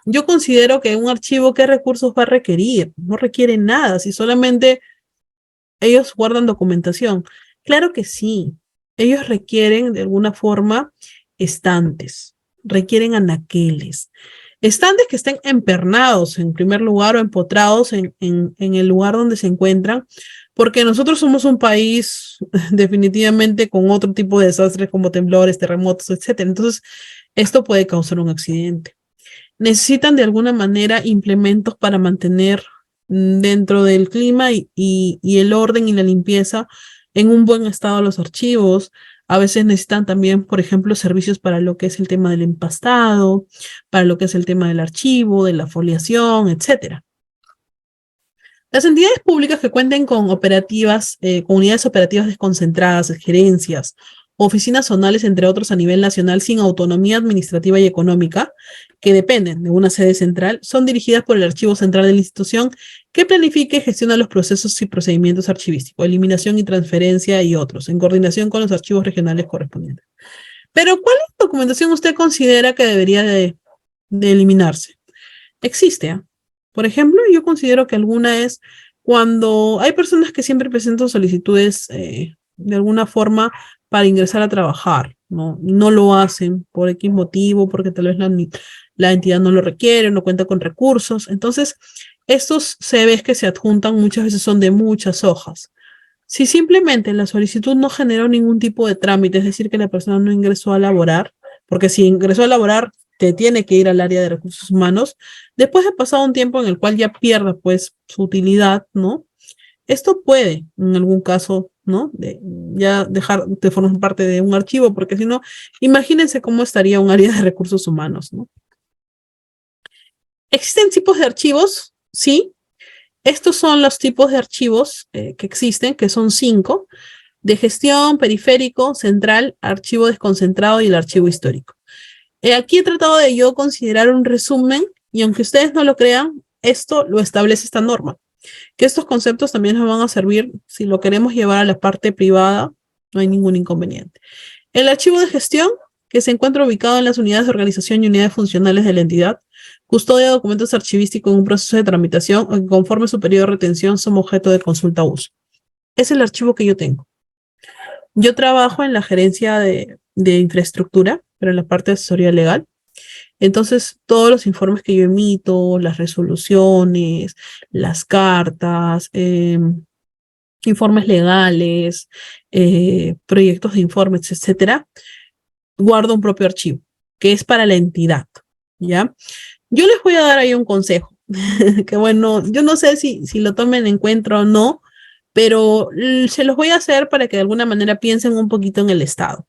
yo considero que un archivo, ¿qué recursos va a requerir? No requiere nada, si solamente ellos guardan documentación. Claro que sí, ellos requieren de alguna forma estantes, requieren anaqueles. Estantes que estén empernados en primer lugar o empotrados en el lugar donde se encuentran, porque nosotros somos un país definitivamente con otro tipo de desastres como temblores, terremotos, etcétera. Entonces, esto puede causar un accidente. Necesitan de alguna manera implementos para mantener dentro del clima y el orden y la limpieza en un buen estado los archivos. A veces necesitan también, por ejemplo, servicios para lo que es el tema del empastado, para lo que es el tema del archivo, de la foliación, etcétera. Las entidades públicas que cuenten con con unidades operativas desconcentradas, gerencias, oficinas zonales, entre otros, a nivel nacional, sin autonomía administrativa y económica, que dependen de una sede central, son dirigidas por el Archivo Central de la institución, que planifica y gestiona los procesos y procedimientos archivísticos, eliminación y transferencia y otros, en coordinación con los archivos regionales correspondientes. Pero, ¿cuál documentación usted considera que debería de eliminarse? Existe, ¿ah? Por ejemplo, yo considero que alguna es cuando hay personas que siempre presentan solicitudes de alguna forma para ingresar a trabajar, ¿no? Y no lo hacen por X motivo, porque tal vez la entidad no lo requiere, no cuenta con recursos. Entonces, estos CVs que se adjuntan muchas veces son de muchas hojas. Si simplemente la solicitud no generó ningún tipo de trámite, es decir, que la persona no ingresó a laborar, porque si ingresó a laborar, te tiene que ir al área de recursos humanos, después de pasado un tiempo en el cual ya pierda pues su utilidad, ¿no? Esto puede, en algún caso, ¿no? Ya dejar de formar parte de un archivo, porque si no, imagínense cómo estaría un área de recursos humanos, ¿no? ¿Existen tipos de archivos? Sí. Estos son los tipos de archivos que existen, que son 5: de gestión, periférico, central, archivo desconcentrado y el archivo histórico. Aquí he tratado de yo considerar un resumen, y aunque ustedes no lo crean, esto lo establece esta norma, que estos conceptos también nos van a servir si lo queremos llevar a la parte privada, no hay ningún inconveniente. El archivo de gestión, que se encuentra ubicado en las unidades de organización y unidades funcionales de la entidad, custodia documentos archivísticos en un proceso de tramitación o que conforme su periodo de retención son objeto de consulta o uso. Es el archivo que yo tengo. Yo trabajo en la gerencia de infraestructura, pero en la parte de asesoría legal. Entonces, todos los informes que yo emito, las resoluciones, las cartas, informes legales, proyectos de informes, etcétera, guardo un propio archivo, que es para la entidad, ¿ya? Yo les voy a dar ahí un consejo, que bueno, yo no sé si lo tomen en cuenta o no, pero se los voy a hacer para que de alguna manera piensen un poquito en el Estado.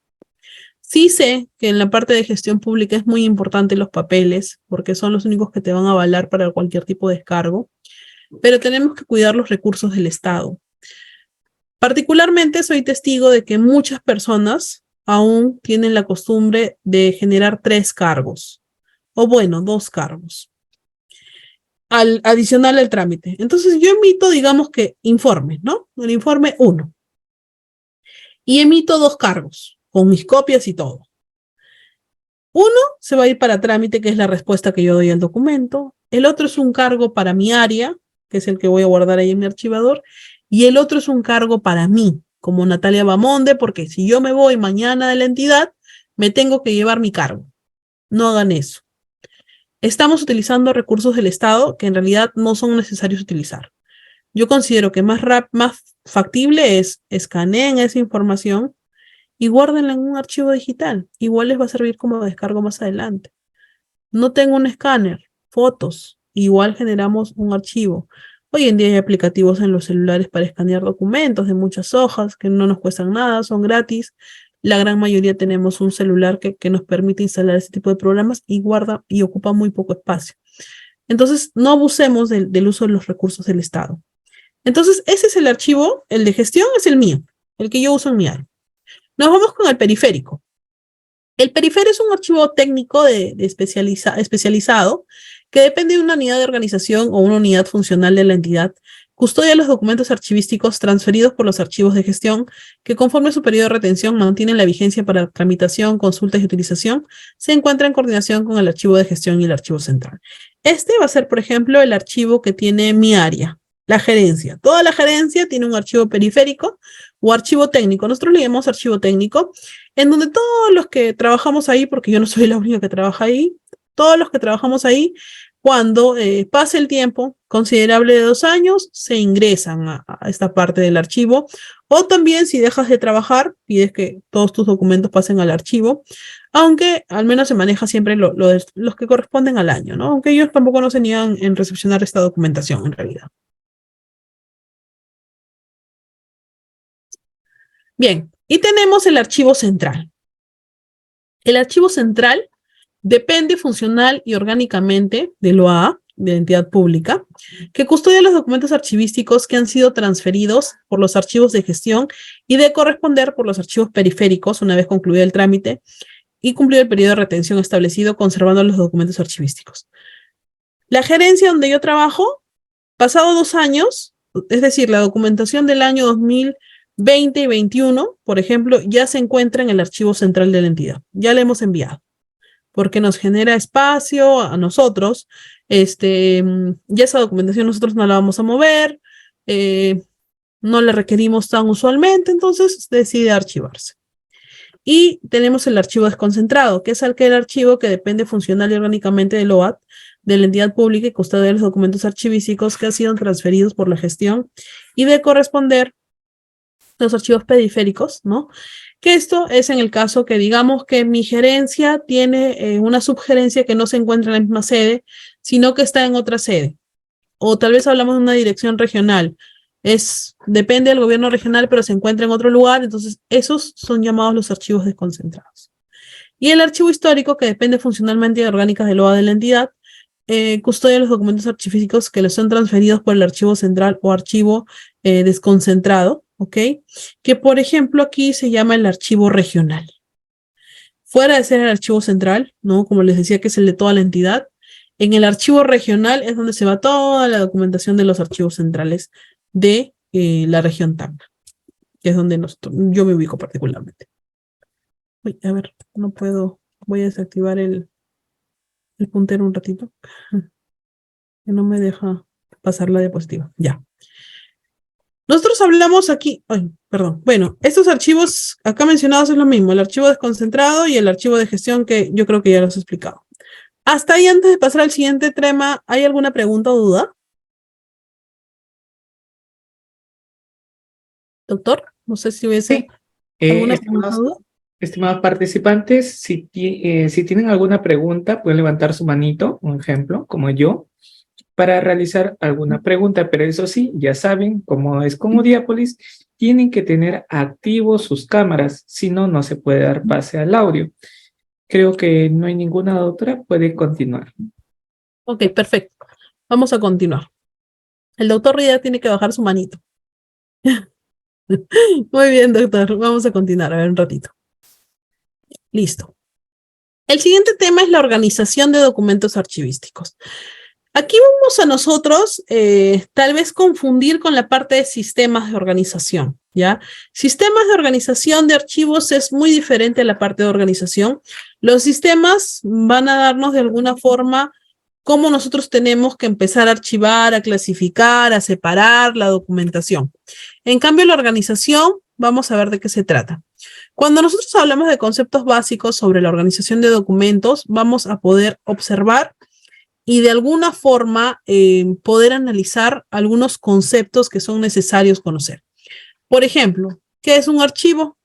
Sí sé que en la parte de gestión pública es muy importante los papeles, porque son los únicos que te van a avalar para cualquier tipo de descargo, pero tenemos que cuidar los recursos del Estado. Particularmente soy testigo de que muchas personas aún tienen la costumbre de generar 3 cargos, o bueno, 2 cargos, adicional al trámite. Entonces yo emito, digamos que informes, ¿no? El informe 1. Y emito 2 cargos, con mis copias y todo. Uno se va a ir para trámite, que es la respuesta que yo doy al documento. El otro es un cargo para mi área, que es el que voy a guardar ahí en mi archivador. Y el otro es un cargo para mí, como Natalia Bamonde, porque si yo me voy mañana de la entidad, me tengo que llevar mi cargo. No hagan eso. Estamos utilizando recursos del Estado que en realidad no son necesarios utilizar. Yo considero que más factible es escaneen esa información y guárdenla en un archivo digital. Igual les va a servir como descargo más adelante. No tengo un escáner, fotos, igual generamos un archivo. Hoy en día hay aplicativos en los celulares para escanear documentos de muchas hojas que no nos cuestan nada, son gratis. La gran mayoría tenemos un celular que nos permite instalar ese tipo de programas y guarda y ocupa muy poco espacio. Entonces, no abusemos del uso de los recursos del Estado. Entonces, ese es el archivo, el de gestión es el mío, el que yo uso en mi área. Nos vamos con el periférico. El periférico es un archivo técnico especializado que depende de una unidad de organización o una unidad funcional de la entidad. Custodia los documentos archivísticos transferidos por los archivos de gestión que conforme a su periodo de retención mantienen la vigencia para tramitación, consultas y utilización. Se encuentra en coordinación con el archivo de gestión y el archivo central. Este va a ser, por ejemplo, el archivo que tiene mi área, la gerencia. Toda la gerencia tiene un archivo periférico o archivo técnico. Nosotros le llamamos archivo técnico, en donde todos los que trabajamos ahí, porque yo no soy la única que trabaja ahí, todos los que trabajamos ahí, cuando pase el tiempo considerable de 2 años, se ingresan a esta parte del archivo. O también si dejas de trabajar, pides que todos tus documentos pasen al archivo, aunque al menos se maneja siempre los que corresponden al año, ¿no? Aunque ellos tampoco no se niegan en recepcionar esta documentación en realidad. Bien, Y tenemos el archivo central. El archivo central depende funcional y orgánicamente del OAA, de la entidad pública, que custodia los documentos archivísticos que han sido transferidos por los archivos de gestión y de corresponder por los archivos periféricos una vez concluido el trámite y cumplido el periodo de retención establecido, conservando los documentos archivísticos. La gerencia donde yo trabajo, pasado 2 años, es decir, la documentación del año 2020 y 21, por ejemplo, ya se encuentra en el archivo central de la entidad. Ya le hemos enviado, porque nos genera espacio a nosotros. Ya esa documentación nosotros no la vamos a mover, no la requerimos tan usualmente, entonces decide archivarse. Y tenemos el archivo desconcentrado, que es aquel archivo que depende funcional y orgánicamente del OAT, de la entidad pública y custodia los documentos archivísticos que han sido transferidos por la gestión y de corresponder los archivos periféricos, ¿no? Que esto es en el caso que digamos que mi gerencia tiene una subgerencia que no se encuentra en la misma sede, sino que está en otra sede. O tal vez hablamos de una dirección regional. Depende del gobierno regional, pero se encuentra en otro lugar, entonces esos son llamados los archivos desconcentrados. Y el archivo histórico, que depende funcionalmente y orgánicas del OA de la entidad, custodia los documentos archivísticos que les son transferidos por el archivo central o archivo desconcentrado, ¿ok? Que por ejemplo aquí se llama el archivo regional. Fuera de ser el archivo central, ¿no? Como les decía que es el de toda la entidad, en el archivo regional es donde se va toda la documentación de los archivos centrales de la región Tacna, que es donde yo me ubico particularmente. Uy, a ver, no puedo, voy a desactivar el puntero un ratito, que no me deja pasar la diapositiva. Ya. Nosotros hablamos aquí, ay, perdón, bueno, estos archivos acá mencionados es lo mismo, el archivo desconcentrado y el archivo de gestión que yo creo que ya los he explicado. Hasta ahí, antes de pasar al siguiente tema, ¿hay alguna pregunta o duda? Doctor, no sé si hubiese alguna pregunta o duda. Estimados participantes, si tienen alguna pregunta, pueden levantar su manito, un ejemplo, como yo, para realizar alguna pregunta, pero eso sí, ya saben, como es con Diápolis, tienen que tener activos sus cámaras, si no, no se puede dar pase al audio. Creo que no hay ninguna otra, puede continuar. Ok, perfecto. Vamos a continuar. El doctor Rida tiene que bajar su manito. Muy bien, doctor. Vamos a continuar, a ver un ratito. Listo. El siguiente tema es la organización de documentos archivísticos. Aquí vamos a nosotros tal vez confundir con la parte de sistemas de organización, ¿ya? Sistemas de organización de archivos es muy diferente a la parte de organización. Los sistemas van a darnos de alguna forma cómo nosotros tenemos que empezar a archivar, a clasificar, a separar la documentación. En cambio, la organización, vamos a ver de qué se trata. Cuando nosotros hablamos de conceptos básicos sobre la organización de documentos, vamos a poder observar y de alguna forma poder analizar algunos conceptos que son necesarios conocer. Por ejemplo, ¿qué es un archivo?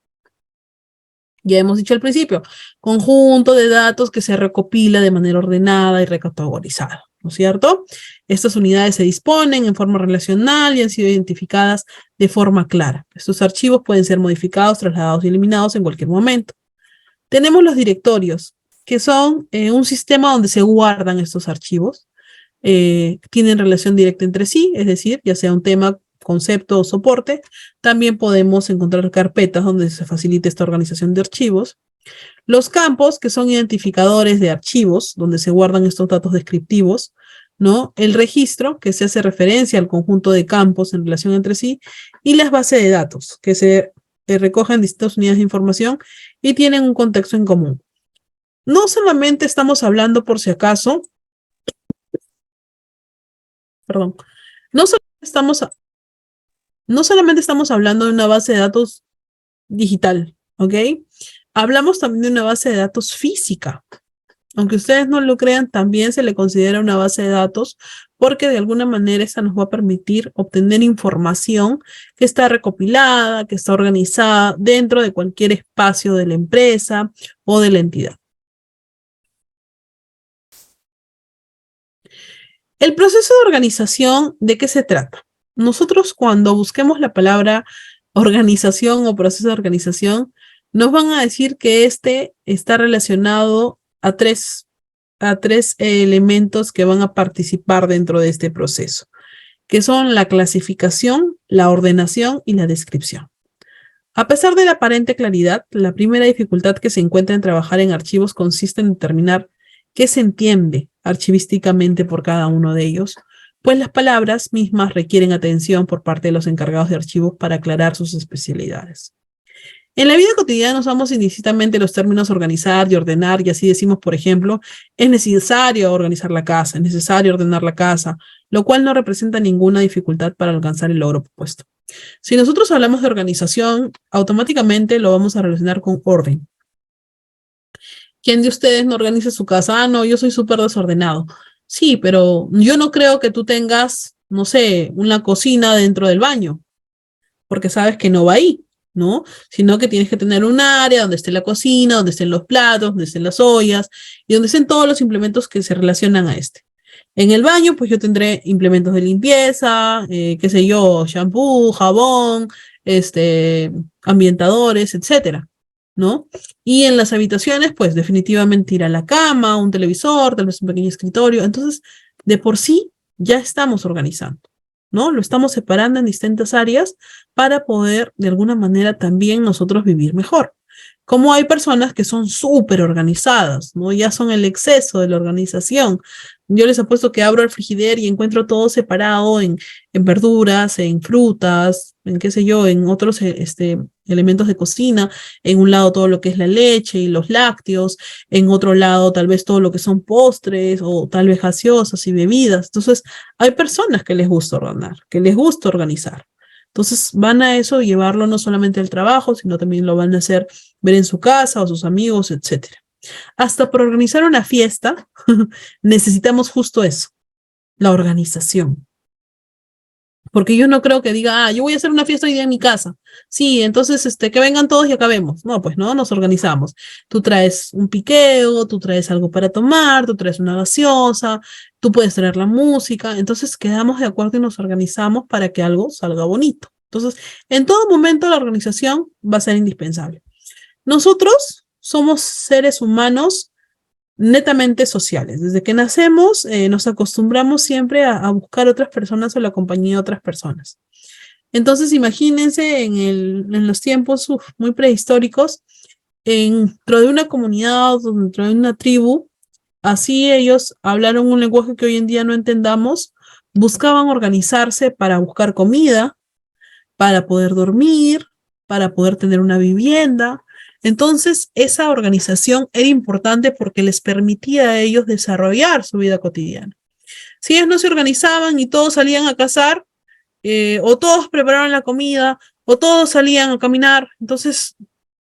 Ya hemos dicho al principio, conjunto de datos que se recopila de manera ordenada y recategorizada, ¿no es cierto? Estas unidades se disponen en forma relacional y han sido identificadas de forma clara. Estos archivos pueden ser modificados, trasladados y eliminados en cualquier momento. Tenemos los directorios, que son un sistema donde se guardan estos archivos. Tienen relación directa entre sí, es decir, ya sea un tema, concepto o soporte. También podemos encontrar carpetas donde se facilita esta organización de archivos. Los campos, que son identificadores de archivos, donde se guardan estos datos descriptivos, ¿no? El registro, que se hace referencia al conjunto de campos en relación entre sí, y las bases de datos, que se recogen distintas unidades de información y tienen un contexto en común. No solamente estamos hablando, por si acaso, perdón, no solamente estamos hablando de una base de datos digital, ¿ok? Hablamos también de una base de datos física. Aunque ustedes no lo crean, también se le considera una base de datos porque de alguna manera esta nos va a permitir obtener información que está recopilada, que está organizada dentro de cualquier espacio de la empresa o de la entidad. El proceso de organización, ¿de qué se trata? Nosotros cuando busquemos la palabra organización o proceso de organización, nos van a decir que este está relacionado a tres elementos que van a participar dentro de este proceso, que son la clasificación, la ordenación y la descripción. A pesar de la aparente claridad, la primera dificultad que se encuentra en trabajar en archivos consiste en determinar qué se entiende archivísticamente por cada uno de ellos, pues las palabras mismas requieren atención por parte de los encargados de archivos para aclarar sus especialidades. En la vida cotidiana usamos indistintamente los términos organizar y ordenar, y así decimos, por ejemplo, es necesario organizar la casa, es necesario ordenar la casa, lo cual no representa ninguna dificultad para alcanzar el logro propuesto. Si nosotros hablamos de organización, automáticamente lo vamos a relacionar con orden. ¿Quién de ustedes no organiza su casa? Ah, no, yo soy súper desordenado. Sí, pero yo no creo que tú tengas, no sé, una cocina dentro del baño, porque sabes que no va ahí, ¿no? Sino que tienes que tener un área donde esté la cocina, donde estén los platos, donde estén las ollas y donde estén todos los implementos que se relacionan a este. En el baño, pues yo tendré implementos de limpieza, qué sé yo, shampoo, jabón, ambientadores, etcétera, ¿no? Y en las habitaciones, pues definitivamente ir a la cama, un televisor, tal vez un pequeño escritorio. Entonces, de por sí, ya estamos organizando, ¿no? Lo estamos separando en distintas áreas para poder, de alguna manera, también nosotros vivir mejor. Como hay personas que son súper organizadas, ¿no? Ya son el exceso de la organización. Yo les apuesto que abro el frigider y encuentro todo separado en verduras, en frutas, en qué sé yo, en otros elementos de cocina. En un lado todo lo que es la leche y los lácteos, en otro lado tal vez todo lo que son postres o tal vez gaseosas y bebidas. Entonces, hay personas que les gusta ordenar, que les gusta organizar. Entonces van a eso llevarlo no solamente al trabajo, sino también lo van a hacer ver en su casa o sus amigos, etcétera. Hasta para organizar una fiesta necesitamos justo eso, la organización. Porque yo no creo que diga, yo voy a hacer una fiesta hoy día en mi casa. Sí, entonces que vengan todos y acabemos. No, pues no, nos organizamos. Tú traes un piqueo, tú traes algo para tomar, tú traes una gaseosa, tú puedes traer la música. Entonces quedamos de acuerdo y nos organizamos para que algo salga bonito. Entonces, en todo momento la organización va a ser indispensable. Nosotros somos seres humanos netamente sociales. Desde que nacemos nos acostumbramos siempre a buscar otras personas o la compañía de otras personas. Entonces imagínense en los tiempos muy prehistóricos, dentro de una comunidad, dentro de una tribu, así ellos hablaron un lenguaje que hoy en día no entendamos, buscaban organizarse para buscar comida, para poder dormir, para poder tener una vivienda. Entonces, esa organización era importante porque les permitía a ellos desarrollar su vida cotidiana. Si ellos no se organizaban y todos salían a cazar, o todos preparaban la comida, o todos salían a caminar, entonces,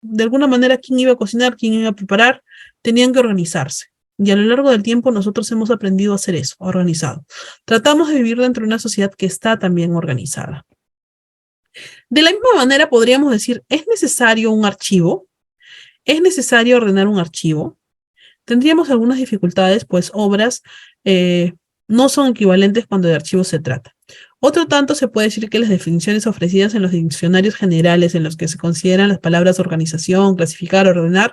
de alguna manera, ¿quién iba a cocinar? ¿Quién iba a preparar? Tenían que organizarse. Y a lo largo del tiempo nosotros hemos aprendido a hacer eso, organizado. Tratamos de vivir dentro de una sociedad que está también organizada. De la misma manera podríamos decir, ¿es necesario un archivo? ¿Es necesario ordenar un archivo? Tendríamos algunas dificultades, pues obras no son equivalentes cuando de archivos se trata. Otro tanto se puede decir que las definiciones ofrecidas en los diccionarios generales en los que se consideran las palabras organización, clasificar, ordenar,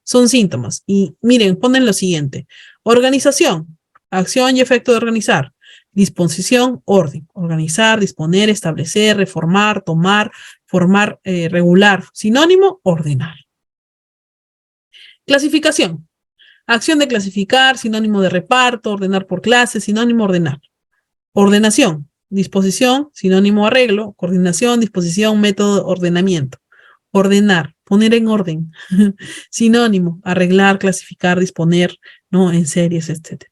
son síntomas. Y miren, ponen lo siguiente. Organización, acción y efecto de organizar. Disposición, orden. Organizar, disponer, establecer, reformar, tomar, formar, regular. Sinónimo, ordenar. Clasificación. Acción de clasificar, sinónimo de reparto, ordenar por clase, sinónimo ordenar. Ordenación. Disposición, sinónimo arreglo. Coordinación, disposición, método, ordenamiento. Ordenar, poner en orden. Sinónimo, arreglar, clasificar, disponer, ¿no? En series, etc.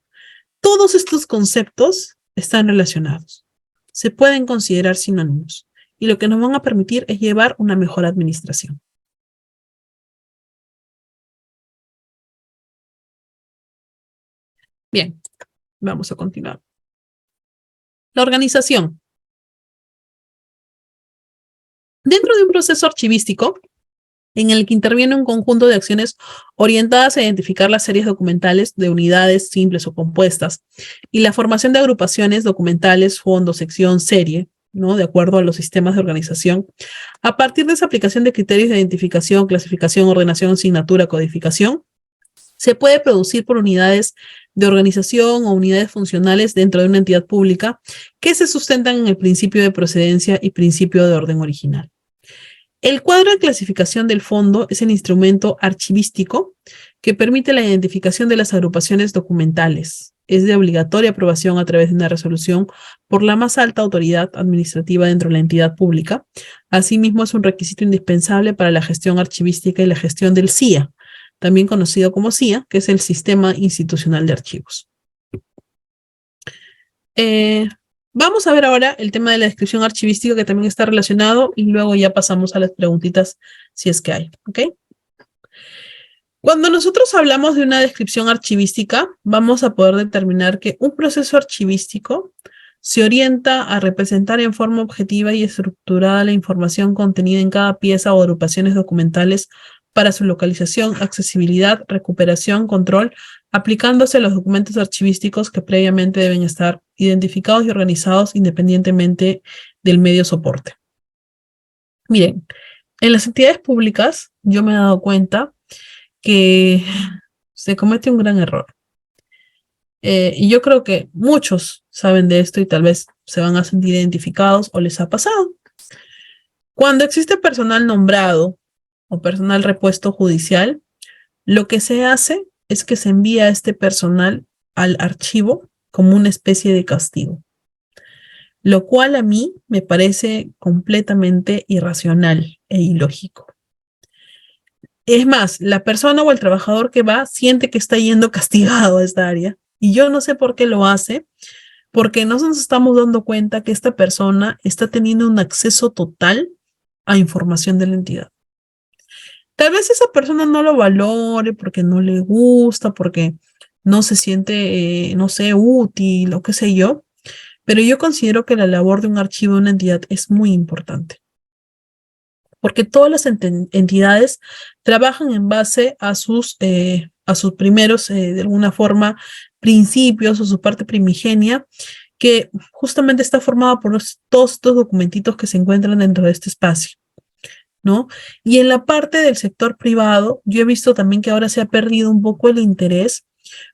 Todos estos conceptos están relacionados. Se pueden considerar sinónimos y lo que nos van a permitir es llevar una mejor administración. Bien, vamos a continuar. La organización. Dentro de un proceso archivístico, en el que interviene un conjunto de acciones orientadas a identificar las series documentales de unidades simples o compuestas y la formación de agrupaciones documentales, fondo, sección, serie, ¿no? De acuerdo a los sistemas de organización. A partir de esa aplicación de criterios de identificación, clasificación, ordenación, asignatura, codificación, se puede producir por unidades de organización o unidades funcionales dentro de una entidad pública que se sustentan en el principio de procedencia y principio de orden original. El cuadro de clasificación del fondo es el instrumento archivístico que permite la identificación de las agrupaciones documentales. Es de obligatoria aprobación a través de una resolución por la más alta autoridad administrativa dentro de la entidad pública. Asimismo, es un requisito indispensable para la gestión archivística y la gestión del CIA, también conocido como CIA, que es el Sistema Institucional de Archivos. Vamos a ver ahora el tema de la descripción archivística, que también está relacionado, y luego ya pasamos a las preguntitas si es que hay, ¿ok? Cuando nosotros hablamos de una descripción archivística, vamos a poder determinar que un proceso archivístico se orienta a representar en forma objetiva y estructurada la información contenida en cada pieza o agrupaciones documentales para su localización, accesibilidad, recuperación, control, aplicándose a los documentos archivísticos que previamente deben estar identificados y organizados independientemente del medio soporte. Miren, en las entidades públicas yo me he dado cuenta que se comete un gran error. Y yo creo que muchos saben de esto y tal vez se van a sentir identificados o les ha pasado. Cuando existe personal nombrado o personal repuesto judicial, lo que se hace es que se envía a este personal al archivo como una especie de castigo, lo cual a mí me parece completamente irracional e ilógico. Es más, la persona o el trabajador que va siente que está yendo castigado a esta área, y yo no sé por qué lo hace, porque no nos estamos dando cuenta que esta persona está teniendo un acceso total a información de la entidad. Tal vez esa persona no lo valore porque no le gusta, porque no se siente, no sé, útil o qué sé yo, pero yo considero que la labor de un archivo de una entidad es muy importante, porque todas las entidades trabajan en base a sus primeros, de alguna forma, principios o su parte primigenia, que justamente está formada por todos estos documentitos que se encuentran dentro de este espacio, ¿no? Y en la parte del sector privado, yo he visto también que ahora se ha perdido un poco el interés,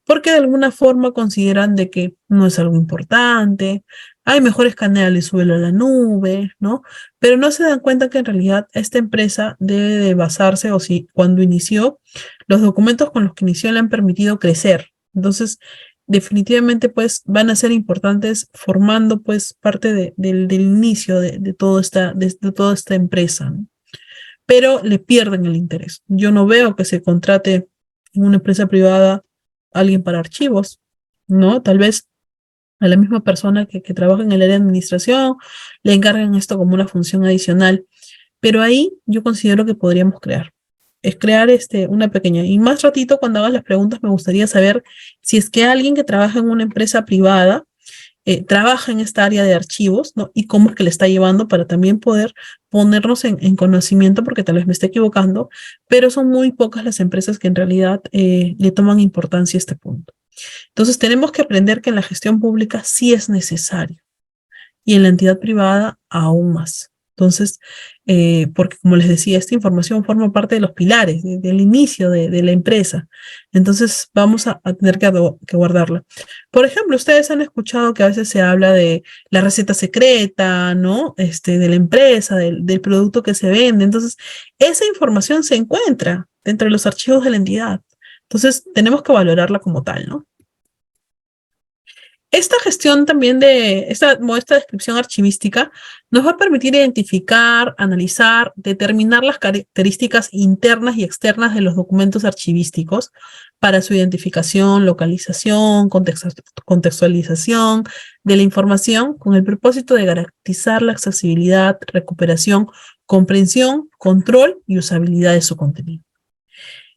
porque de alguna forma consideran de que no es algo importante, hay mejores canales, súbelo a la nube, ¿no? Pero no se dan cuenta que en realidad esta empresa debe de basarse, o si cuando inició, los documentos con los que inició le han permitido crecer. Entonces, definitivamente, pues, van a ser importantes formando, pues, parte del inicio de toda esta empresa, ¿no? Pero le pierden el interés. Yo no veo que se contrate en una empresa privada a alguien para archivos, ¿no? Tal vez a la misma persona que trabaja en el área de administración le encargan esto como una función adicional. Pero ahí yo considero que podríamos crear una pequeña. Y más ratito, cuando hagas las preguntas, me gustaría saber si es que alguien que trabaja en una empresa privada trabaja en esta área de archivos, ¿no? Y cómo es que le está llevando para también poder ponernos en conocimiento, porque tal vez me esté equivocando, pero son muy pocas las empresas que en realidad le toman importancia a este punto. Entonces tenemos que aprender que en la gestión pública sí es necesario y en la entidad privada aún más. Entonces, porque como les decía, esta información forma parte de los pilares, del inicio de la empresa. Entonces, vamos a tener que guardarla. Por ejemplo, ustedes han escuchado que a veces se habla de la receta secreta, ¿no? De la empresa, del producto que se vende. Entonces, esa información se encuentra dentro de los archivos de la entidad. Entonces, tenemos que valorarla como tal, ¿no? Esta gestión también esta descripción archivística nos va a permitir identificar, analizar, determinar las características internas y externas de los documentos archivísticos para su identificación, localización, contextualización de la información con el propósito de garantizar la accesibilidad, recuperación, comprensión, control y usabilidad de su contenido.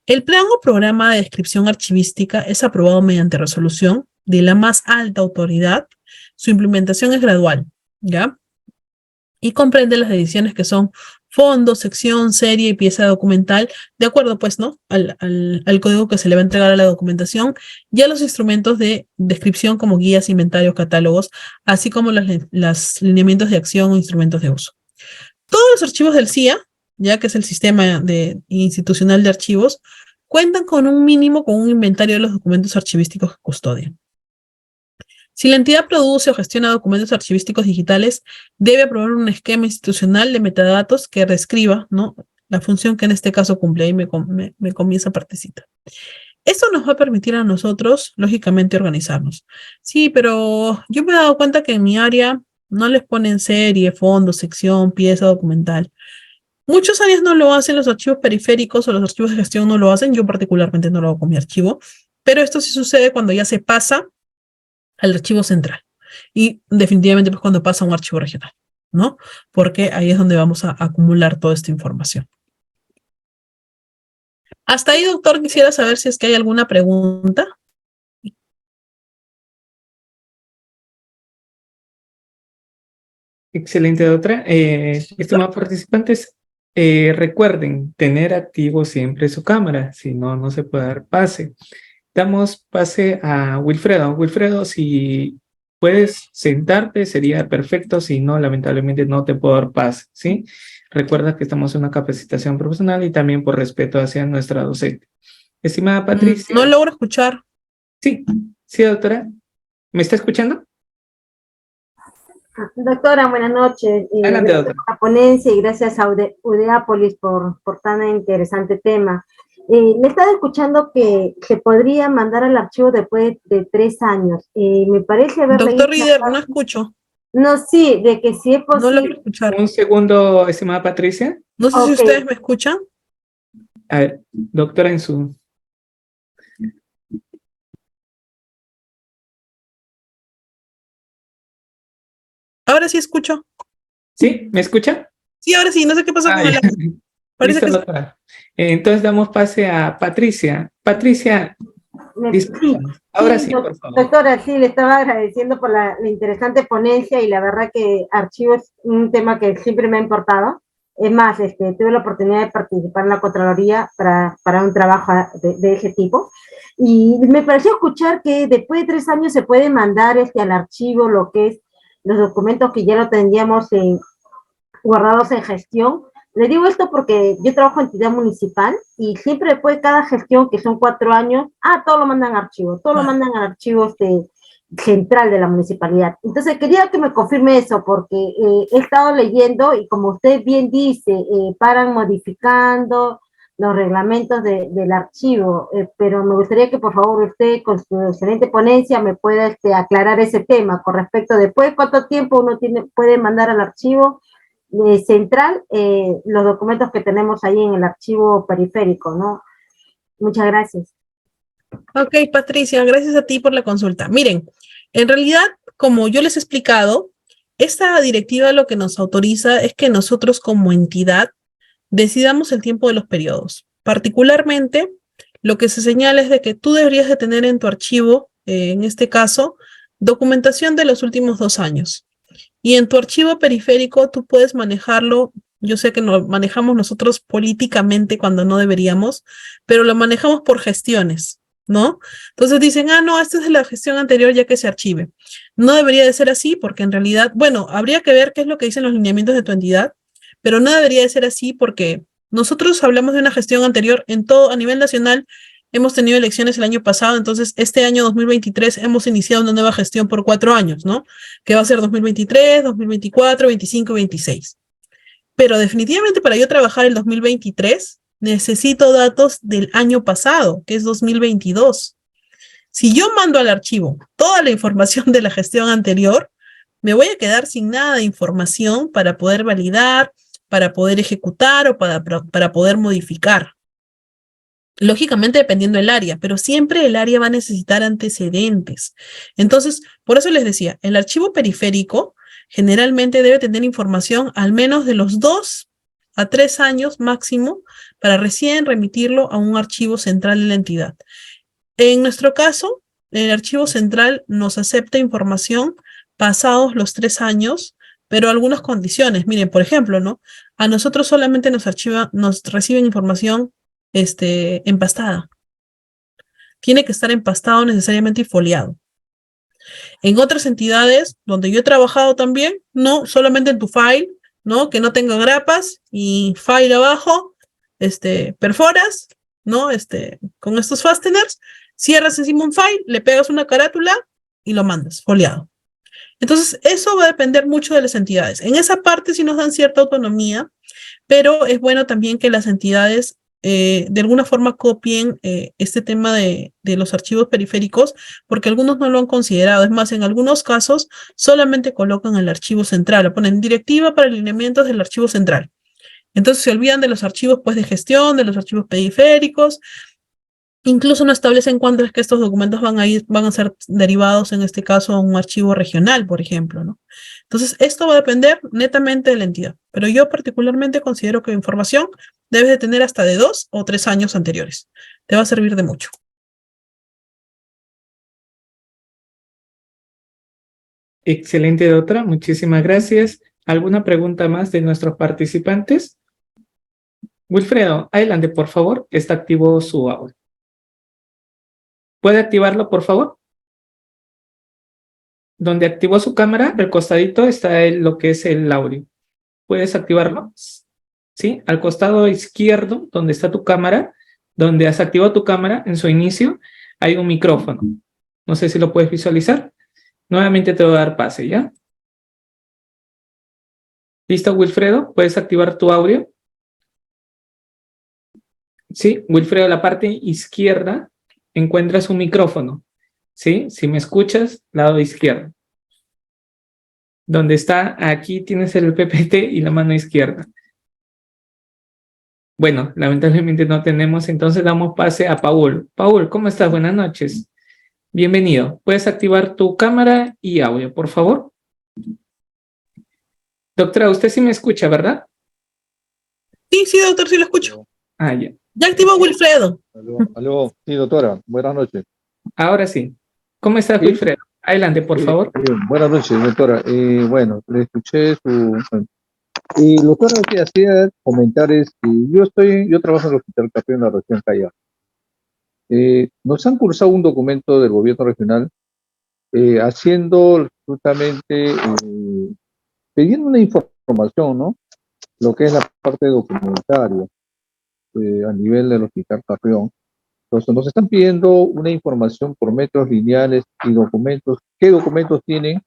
El plan o programa de descripción archivística es aprobado mediante resolución de la más alta autoridad. Su implementación es gradual, ¿ya? Y comprende las decisiones que son fondo, sección, serie y pieza documental, de acuerdo, pues, ¿no? Al código que se le va a entregar a la documentación, y a los instrumentos de descripción como guías, inventarios, catálogos, así como los lineamientos de acción o instrumentos de uso. Todos los archivos del CIA, ya que es el sistema institucional de archivos, cuentan con un inventario de los documentos archivísticos que custodian. Si la entidad produce o gestiona documentos archivísticos digitales, debe aprobar un esquema institucional de metadatos que describa, ¿no?, la función que en este caso cumple. Ahí me comienza partecita. Esto nos va a permitir a nosotros, lógicamente, organizarnos. Sí, pero yo me he dado cuenta que en mi área no les ponen serie, fondo, sección, pieza documental. Muchas áreas no lo hacen, los archivos periféricos o los archivos de gestión no lo hacen. Yo particularmente no lo hago con mi archivo, pero esto sí sucede cuando ya se pasa al archivo central y definitivamente pues cuando pasa a un archivo regional, ¿no? Porque ahí es donde vamos a acumular toda esta información. Hasta ahí, doctor, quisiera saber si es que hay alguna pregunta. Excelente, doctora. Estimados participantes, recuerden tener activo siempre su cámara, si no, no se puede dar pase. Damos pase a Wilfredo. Wilfredo, si puedes sentarte, sería perfecto. Si no, lamentablemente no te puedo dar pase, ¿sí? Recuerda que estamos en una capacitación profesional y también por respeto hacia nuestra docente. Estimada Patricia. No logro escuchar. Sí, sí, doctora. ¿Me está escuchando? Doctora, buenas noches. Adelante, Gracias doctora. por la ponencia y gracias a Udeápolis por tan interesante tema. Me estaba escuchando que se podría mandar al archivo después de 3 años. Me parece haber Doctor leído... Rieder, no escucho. No, sí, de que si es No logro posible... escuchar. Un segundo, estimada Patricia. No sé si ustedes me escuchan. A ver, doctora, en su... Ahora sí escucho. ¿Sí? ¿Me escucha? Sí, ahora sí, no sé qué pasó con el audio. Parece Listo, que doctora. Entonces damos pase a Patricia. Patricia, discúlpanos. Ahora sí, por favor. Doctora, sí, le estaba agradeciendo por la interesante ponencia y la verdad que archivo es un tema que siempre me ha importado. Es más, tuve la oportunidad de participar en la Contraloría para un trabajo de ese tipo. Y me pareció escuchar que después de 3 años se puede mandar al archivo lo que es los documentos que ya lo tendríamos guardados en gestión. Le digo esto porque yo trabajo en entidad municipal y siempre después de cada gestión, que son 4 años, todo lo mandan a archivo, todo lo mandan al archivo central de la municipalidad. Entonces quería que me confirme eso porque he estado leyendo y como usted bien dice, paran modificando los reglamentos del archivo, pero me gustaría que por favor usted con su excelente ponencia me pueda aclarar ese tema con respecto a después de cuánto tiempo uno puede mandar al archivo central los documentos que tenemos ahí en el archivo periférico, ¿no? Muchas gracias. Ok, Patricia, gracias a ti por la consulta. Miren, en realidad, como yo les he explicado, esta directiva lo que nos autoriza es que nosotros como entidad decidamos el tiempo de los periodos. Particularmente, lo que se señala es de que tú deberías de tener en tu archivo, en este caso, documentación de los últimos 2 años. Y en tu archivo periférico tú puedes manejarlo. Yo sé que lo manejamos nosotros políticamente cuando no deberíamos, pero lo manejamos por gestiones, ¿no? Entonces dicen, no, esta es de la gestión anterior ya que se archive. No debería de ser así porque en realidad, bueno, habría que ver qué es lo que dicen los lineamientos de tu entidad, pero no debería de ser así porque nosotros hablamos de una gestión anterior en todo, a nivel nacional. Hemos tenido elecciones el año pasado, entonces este año 2023 hemos iniciado una nueva gestión por 4 años, ¿no? Que va a ser 2023, 2024, 25 y 26. Pero definitivamente para yo trabajar el 2023 necesito datos del año pasado, que es 2022. Si yo mando al archivo toda la información de la gestión anterior, me voy a quedar sin nada de información para poder validar, para poder ejecutar o para poder modificar. Lógicamente dependiendo del área, pero siempre el área va a necesitar antecedentes. Entonces, por eso les decía, el archivo periférico generalmente debe tener información al menos de los 2 a 3 años máximo para recién remitirlo a un archivo central de la entidad. En nuestro caso, el archivo central nos acepta información pasados los 3 años, pero algunas condiciones. Miren, por ejemplo, ¿no? A nosotros solamente nos reciben información empastada. Tiene que estar empastado necesariamente y foliado. En otras entidades donde yo he trabajado también, no, solamente en tu file, ¿no? Que no tenga grapas y file abajo, perforas, ¿no? Con estos fasteners, cierras encima un file, le pegas una carátula y lo mandas foliado. Entonces, eso va a depender mucho de las entidades. En esa parte sí nos dan cierta autonomía, pero es bueno también que las entidades de alguna forma copien este tema de los archivos periféricos, porque algunos no lo han considerado. Es más, en algunos casos solamente colocan el archivo central, o ponen directiva para alineamientos del archivo central. Entonces se olvidan de los archivos pues, de gestión, de los archivos periféricos. Incluso no establecen cuándo es que estos documentos van a ser derivados, en este caso, a un archivo regional, por ejemplo, ¿no? Entonces, esto va a depender netamente de la entidad, pero yo particularmente considero que la información debes de tener hasta de 2 o 3 años anteriores. Te va a servir de mucho. Excelente, doctora. Muchísimas gracias. ¿Alguna pregunta más de nuestros participantes? Wilfredo, adelante, por favor. Está activo su audio. ¿Puede activarlo, por favor? Donde activó su cámara, al costadito está lo que es el audio. ¿Puedes activarlo? ¿Sí? Al costado izquierdo, donde está tu cámara, donde has activado tu cámara en su inicio, hay un micrófono. No sé si lo puedes visualizar. Nuevamente te voy a dar pase, ¿ya? ¿Listo, Wilfredo? ¿Puedes activar tu audio? Sí, Wilfredo, a la parte izquierda encuentras un micrófono. ¿Sí? Si me escuchas, lado izquierdo. Donde está, aquí tienes el PPT y la mano izquierda. Bueno, lamentablemente no tenemos, entonces damos pase a Paul. Paul, ¿cómo estás? Buenas noches. Bienvenido. ¿Puedes activar tu cámara y audio, por favor? Doctora, usted sí me escucha, ¿verdad? Sí, doctor, sí lo escucho. Ah, ya. Ya activó Wilfredo. Aló. Sí, doctora. Buenas noches. Ahora sí. ¿Cómo estás, ¿Sí? Wilfredo? Adelante, por favor. Bien. Buenas noches, doctora. Bueno, le escuché su... Y doctora, lo que hacía comentar es que yo trabajo en el Hospital Capeo en la región Callao. Nos han cursado un documento del gobierno regional haciendo justamente, pidiendo una información, ¿no? Lo que es la parte documentaria a nivel del Hospital Capeo. Entonces nos están pidiendo una información por metros lineales y documentos. ¿Qué documentos tienen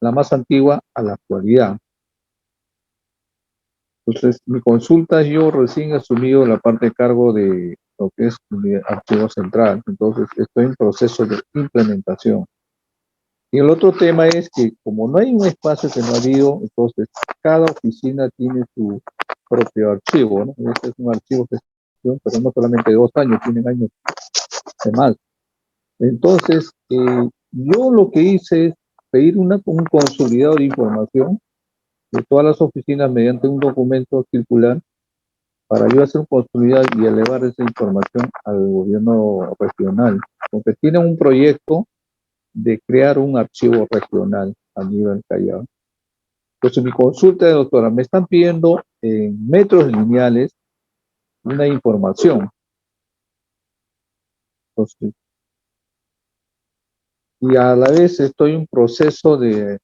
la más antigua a la actualidad? Entonces, mi consulta, yo recién he asumido la parte de cargo de lo que es mi archivo central. Entonces, estoy en proceso de implementación. Y el otro tema es que como no hay un espacio que no ha habido, entonces cada oficina tiene su propio archivo, ¿no? Este es un archivo de gestión, pero no solamente de 2 años, tienen años de más. Entonces, yo lo que hice es pedir un consolidado de información de todas las oficinas mediante un documento circular para yo hacer un consolidado y elevar esa información al gobierno regional, porque tienen un proyecto de crear un archivo regional a nivel Callao. Entonces, mi consulta, doctora, me están pidiendo en metros lineales una información. Entonces, y a la vez estoy en proceso de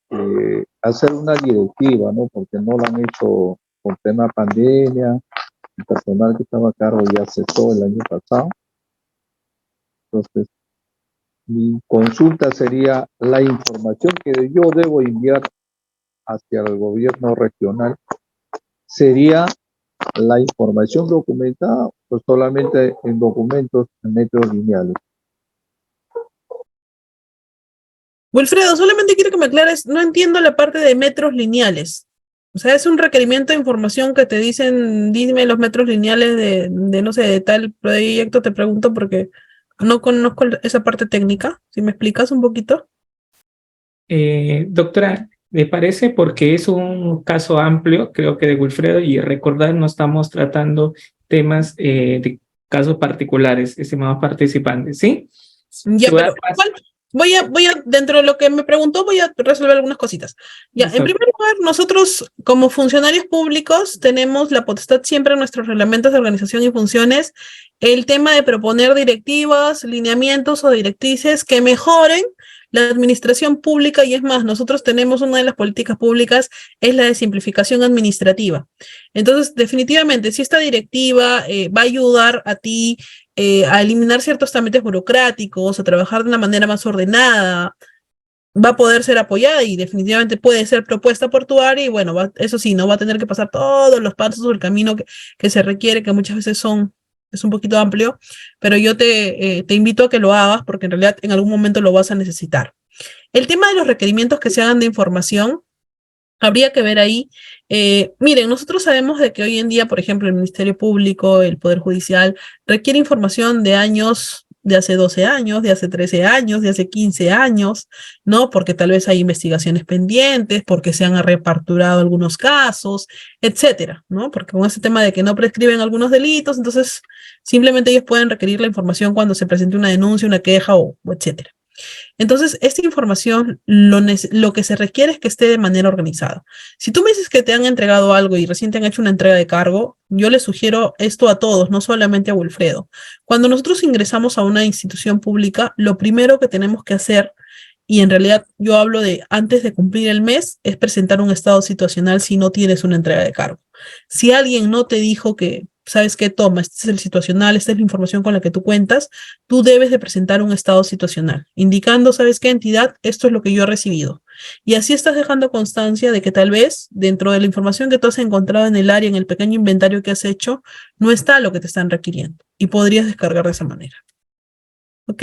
hacer una directiva, ¿no? Porque no la han hecho por tema pandemia, el personal que estaba a cargo ya cesó el año pasado. Entonces, mi consulta sería la información que yo debo enviar hacia el gobierno regional, ¿sería la información documentada o solamente en documentos en metros lineales? Wilfredo, solamente quiero que me aclares, no entiendo la parte de metros lineales. O sea, es un requerimiento de información que te dicen, dime los metros lineales no sé, de tal proyecto, te pregunto porque no conozco esa parte técnica. Si me explicas un poquito. Doctora, ¿le parece? Porque es un caso amplio, creo que de Wilfredo, y recordar, no estamos tratando temas de casos particulares, estimados participantes, ¿sí? Ya, Te voy a pero dar paso. dentro de lo que me preguntó, voy a resolver algunas cositas. Ya, en Exacto. primer lugar, nosotros como funcionarios públicos tenemos la potestad siempre en nuestros reglamentos de organización y funciones, el tema de proponer directivas, lineamientos o directrices que mejoren la administración pública, y es más, nosotros tenemos una de las políticas públicas, es la de simplificación administrativa. Entonces, definitivamente, si esta directiva va a ayudar a ti a eliminar ciertos trámites burocráticos, a trabajar de una manera más ordenada, va a poder ser apoyada y definitivamente puede ser propuesta por tu área y bueno, eso sí, no va a tener que pasar todos los pasos o el camino que se requiere, que muchas veces es un poquito amplio, pero yo te invito a que lo hagas porque en realidad en algún momento lo vas a necesitar. El tema de los requerimientos que se hagan de información, habría que ver ahí. Miren, nosotros sabemos de que hoy en día, por ejemplo, el Ministerio Público, el Poder Judicial, requiere información de años, de hace 12 años, de hace 13 años, de hace 15 años, ¿no? Porque tal vez hay investigaciones pendientes, porque se han reparturado algunos casos, etcétera, ¿no? Porque con ese tema de que no prescriben algunos delitos, entonces simplemente ellos pueden requerir la información cuando se presente una denuncia, una queja o etcétera. Entonces, esta información, lo que se requiere es que esté de manera organizada. Si tú me dices que te han entregado algo y recién te han hecho una entrega de cargo, yo le sugiero esto a todos, no solamente a Wilfredo. Cuando nosotros ingresamos a una institución pública, lo primero que tenemos que hacer, y en realidad yo hablo de antes de cumplir el mes, es presentar un estado situacional si no tienes una entrega de cargo. Si alguien no te dijo que, ¿sabes qué? Toma, este es el situacional, esta es la información con la que tú cuentas, tú debes de presentar un estado situacional, indicando, ¿sabes qué? Entidad, esto es lo que yo he recibido. Y así estás dejando constancia de que tal vez dentro de la información que tú has encontrado en el área, en el pequeño inventario que has hecho, no está lo que te están requiriendo. Y podrías descargar de esa manera. ¿Ok?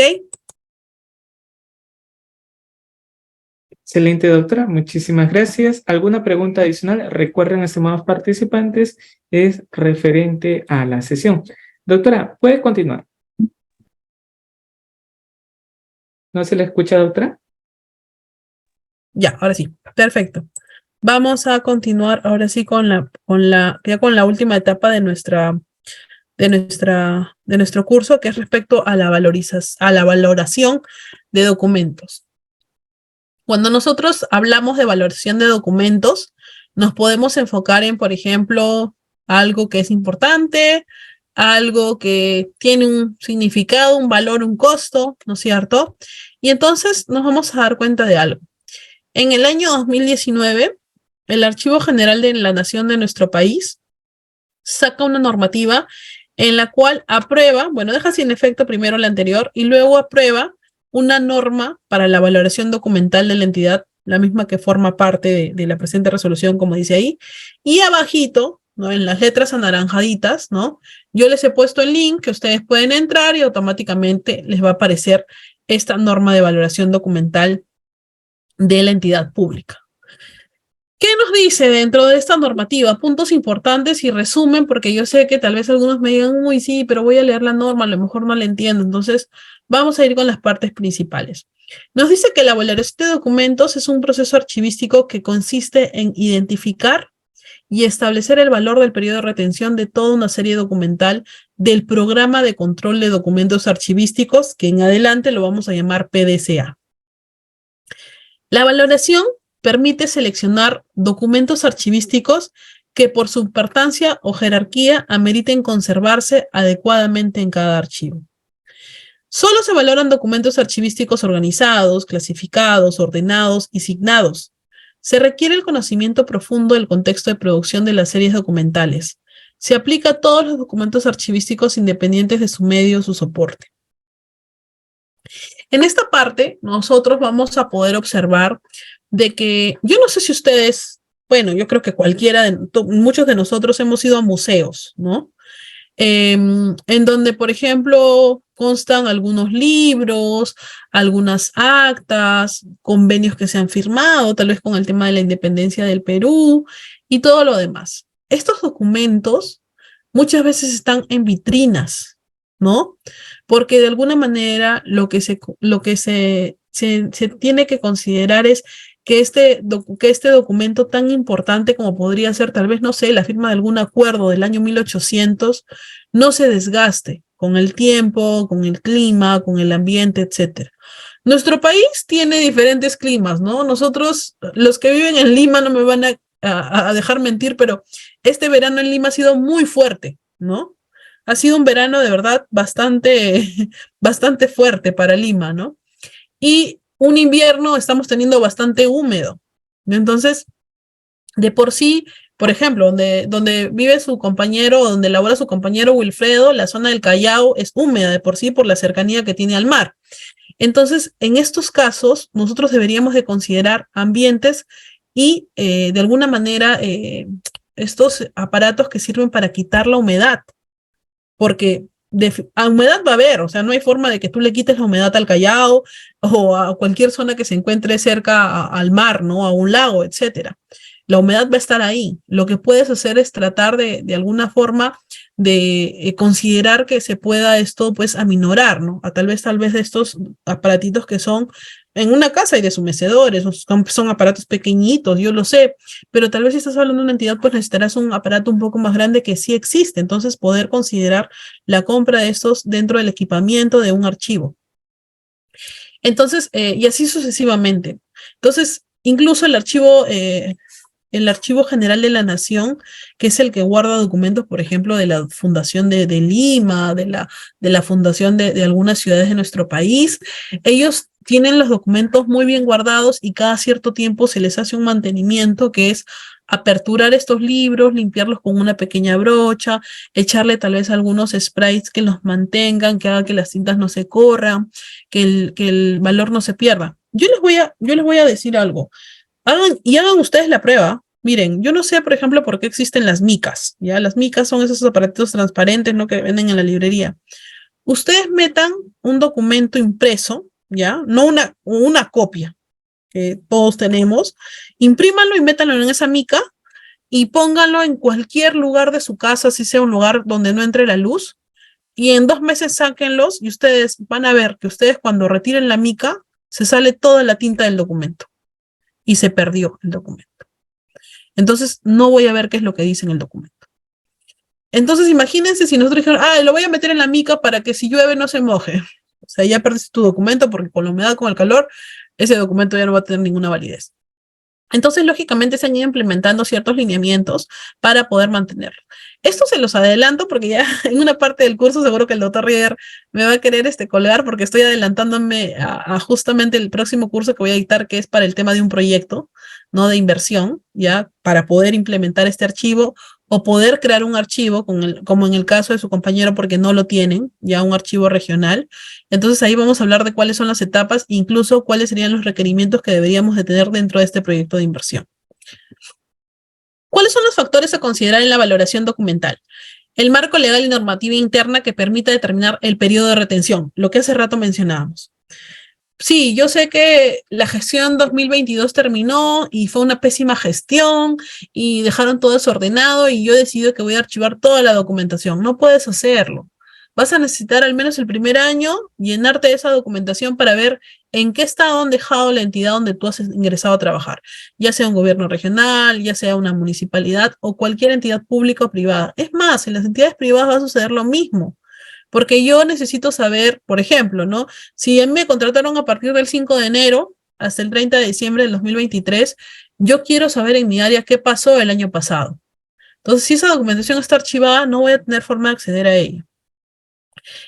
Excelente, doctora. Muchísimas gracias. ¿Alguna pregunta adicional? Recuerden, estimados participantes, es referente a la sesión. Doctora, ¿puede continuar? ¿No se le escucha, doctora? Ya, ahora sí. Perfecto. Vamos a continuar ahora sí ya con la última etapa de nuestro curso, que es respecto a la valoración de documentos. Cuando nosotros hablamos de valoración de documentos, nos podemos enfocar en, por ejemplo, algo que es importante, algo que tiene un significado, un valor, un costo, ¿no es cierto? Y entonces nos vamos a dar cuenta de algo. En el año 2019, el Archivo General de la Nación de nuestro país saca una normativa en la cual aprueba, bueno, deja sin efecto primero la anterior y luego aprueba una norma para la valoración documental de la entidad, la misma que forma parte de la presente resolución, como dice ahí, y abajito, ¿no? En las letras anaranjaditas, ¿no? Yo les he puesto el link que ustedes pueden entrar y automáticamente les va a aparecer esta norma de valoración documental de la entidad pública. ¿Qué nos dice dentro de esta normativa? Puntos importantes y resumen, porque yo sé que tal vez algunos me digan, uy, sí, pero voy a leer la norma, a lo mejor no la entiendo. Entonces, vamos a ir con las partes principales. Nos dice que la valoración de documentos es un proceso archivístico que consiste en identificar y establecer el valor del periodo de retención de toda una serie documental del programa de control de documentos archivísticos, que en adelante lo vamos a llamar PDCA. La valoración permite seleccionar documentos archivísticos que por su importancia o jerarquía ameriten conservarse adecuadamente en cada archivo. Solo se valoran documentos archivísticos organizados, clasificados, ordenados y signados. Se requiere el conocimiento profundo del contexto de producción de las series documentales. Se aplica a todos los documentos archivísticos independientes de su medio o su soporte. En esta parte, nosotros vamos a poder observar de que, yo no sé si ustedes, bueno, yo creo que muchos de nosotros hemos ido a museos, ¿no? En donde, por ejemplo, constan algunos libros, algunas actas, convenios que se han firmado, tal vez con el tema de la independencia del Perú y todo lo demás. Estos documentos muchas veces están en vitrinas, ¿no? Porque de alguna manera lo que se tiene que considerar es que este documento tan importante como podría ser tal vez, no sé, la firma de algún acuerdo del año 1800, no se desgaste con el tiempo, con el clima, con el ambiente, etc. Nuestro país tiene diferentes climas, ¿no? Nosotros, los que viven en Lima, no me van a dejar mentir, pero este verano en Lima ha sido muy fuerte, ¿no? Ha sido un verano de verdad bastante, bastante fuerte para Lima, ¿no? Y un invierno estamos teniendo bastante húmedo. Entonces, de por sí, por ejemplo, donde vive su compañero, donde labora su compañero Wilfredo, la zona del Callao es húmeda de por sí por la cercanía que tiene al mar. Entonces, en estos casos, nosotros deberíamos de considerar ambientes y de alguna manera estos aparatos que sirven para quitar la humedad, porque a humedad va a haber, o sea, no hay forma de que tú le quites la humedad al Callao o a cualquier zona que se encuentre cerca al mar, ¿no? A un lago, etcétera. La humedad va a estar ahí. Lo que puedes hacer es tratar de alguna forma de considerar que se pueda esto pues aminorar, ¿no? A tal vez de estos aparatitos que son en una casa hay deshumecidores, son aparatos pequeñitos, yo lo sé, pero tal vez si estás hablando de una entidad, pues necesitarás un aparato un poco más grande que sí existe, entonces poder considerar la compra de estos dentro del equipamiento de un archivo. Entonces, y así sucesivamente. Entonces, incluso el Archivo General de la Nación, que es el que guarda documentos, por ejemplo, de la Fundación de Lima, de la fundación de algunas ciudades de nuestro país, ellos tienen los documentos muy bien guardados y cada cierto tiempo se les hace un mantenimiento que es aperturar estos libros, limpiarlos con una pequeña brocha, echarle tal vez algunos sprays que los mantengan, que haga que las tintas no se corran, que el valor no se pierda. Yo les voy a decir algo. Hagan ustedes la prueba. Miren, yo no sé, por ejemplo, por qué existen las micas, ¿ya? Las micas son esos aparatos transparentes, ¿no? Que venden en la librería. Ustedes metan un documento impreso, ¿ya? No una copia que todos tenemos, imprímanlo y métanlo en esa mica y pónganlo en cualquier lugar de su casa, si sea un lugar donde no entre la luz, y en 2 meses sáquenlos y ustedes van a ver que ustedes cuando retiren la mica, se sale toda la tinta del documento y se perdió el documento. Entonces, no voy a ver qué es lo que dice en el documento. Entonces, imagínense si nosotros dijéramos, lo voy a meter en la mica para que si llueve no se moje. O sea, ya perdiste tu documento porque con la humedad, con el calor, ese documento ya no va a tener ninguna validez. Entonces, lógicamente, se han ido implementando ciertos lineamientos para poder mantenerlo. Esto se los adelanto porque ya en una parte del curso seguro que el doctor Rieder me va a querer colgar porque estoy adelantándome a justamente el próximo curso que voy a dictar, que es para el tema de un proyecto, ¿no? De inversión, ya, para poder implementar este archivo o poder crear un archivo, como en el caso de su compañero, porque no lo tienen, ya un archivo regional. Entonces ahí vamos a hablar de cuáles son las etapas, incluso cuáles serían los requerimientos que deberíamos de tener dentro de este proyecto de inversión. ¿Cuáles son los factores a considerar en la valoración documental? El marco legal y normativa interna que permita determinar el periodo de retención, lo que hace rato mencionábamos. Sí, yo sé que la gestión 2022 terminó y fue una pésima gestión y dejaron todo desordenado y yo decido que voy a archivar toda la documentación. No puedes hacerlo. Vas a necesitar al menos el primer año llenarte de esa documentación para ver en qué estado han dejado la entidad donde tú has ingresado a trabajar, ya sea un gobierno regional, ya sea una municipalidad o cualquier entidad pública o privada. Es más, en las entidades privadas va a suceder lo mismo. Porque yo necesito saber, por ejemplo, ¿no? Si me contrataron a partir del 5 de enero hasta el 30 de diciembre del 2023, yo quiero saber en mi área qué pasó el año pasado. Entonces, si esa documentación está archivada, no voy a tener forma de acceder a ella.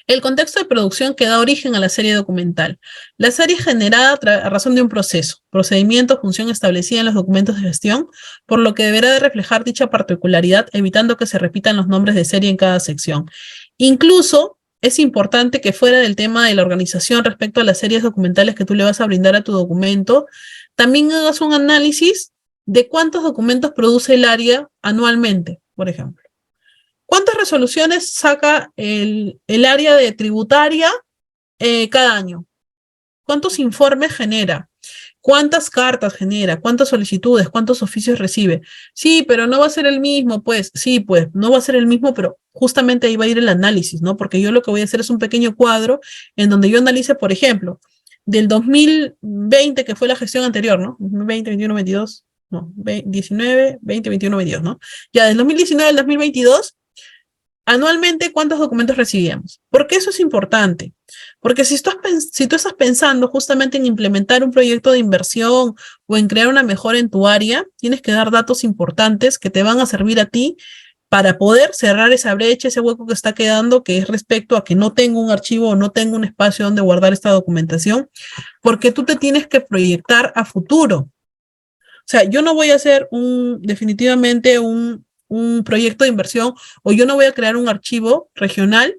El contexto de producción que da origen a la serie documental. La serie es generada a razón de un proceso, procedimiento, función establecida en los documentos de gestión, por lo que deberá de reflejar dicha particularidad, evitando que se repitan los nombres de serie en cada sección. Incluso es importante que fuera del tema de la organización respecto a las series documentales que tú le vas a brindar a tu documento, también hagas un análisis de cuántos documentos produce el área anualmente, por ejemplo. ¿Cuántas resoluciones saca el área de tributaria cada año? ¿Cuántos informes genera? ¿Cuántas cartas genera? ¿Cuántas solicitudes? ¿Cuántos oficios recibe? Sí, pero no va a ser el mismo, pues. Sí, pues, no va a ser el mismo, pero justamente ahí va a ir el análisis, ¿no? Porque yo lo que voy a hacer es un pequeño cuadro en donde yo analice, por ejemplo, del 2020, que fue la gestión anterior, ¿no? 2020, 21, 22, no, 19, 20, 21, 22, ¿no? Ya, del 2019 al 2022, anualmente, ¿cuántos documentos recibíamos? ¿Por qué eso es importante? Porque si tú estás pensando justamente en implementar un proyecto de inversión o en crear una mejora en tu área, tienes que dar datos importantes que te van a servir a ti para poder cerrar esa brecha, ese hueco que está quedando, que es respecto a que no tengo un archivo o no tengo un espacio donde guardar esta documentación, porque tú te tienes que proyectar a futuro. O sea, yo no voy a hacer definitivamente un proyecto de inversión o yo no voy a crear un archivo regional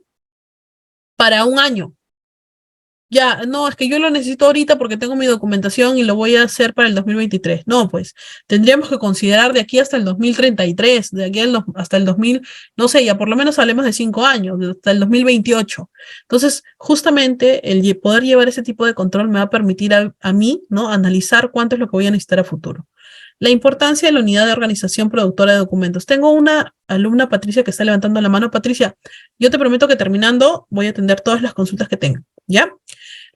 para un año. Ya, no, es que yo lo necesito ahorita porque tengo mi documentación y lo voy a hacer para el 2023. No, pues tendríamos que considerar de aquí hasta el 2033, de aquí hasta el 2000, no sé, ya por lo menos hablemos de 5 años, hasta el 2028. Entonces, justamente el poder llevar ese tipo de control me va a permitir a mí, ¿no?, analizar cuánto es lo que voy a necesitar a futuro. La importancia de la unidad de organización productora de documentos. Tengo una alumna, Patricia, que está levantando la mano. Patricia, yo te prometo que terminando voy a atender todas las consultas que tenga, ¿ya?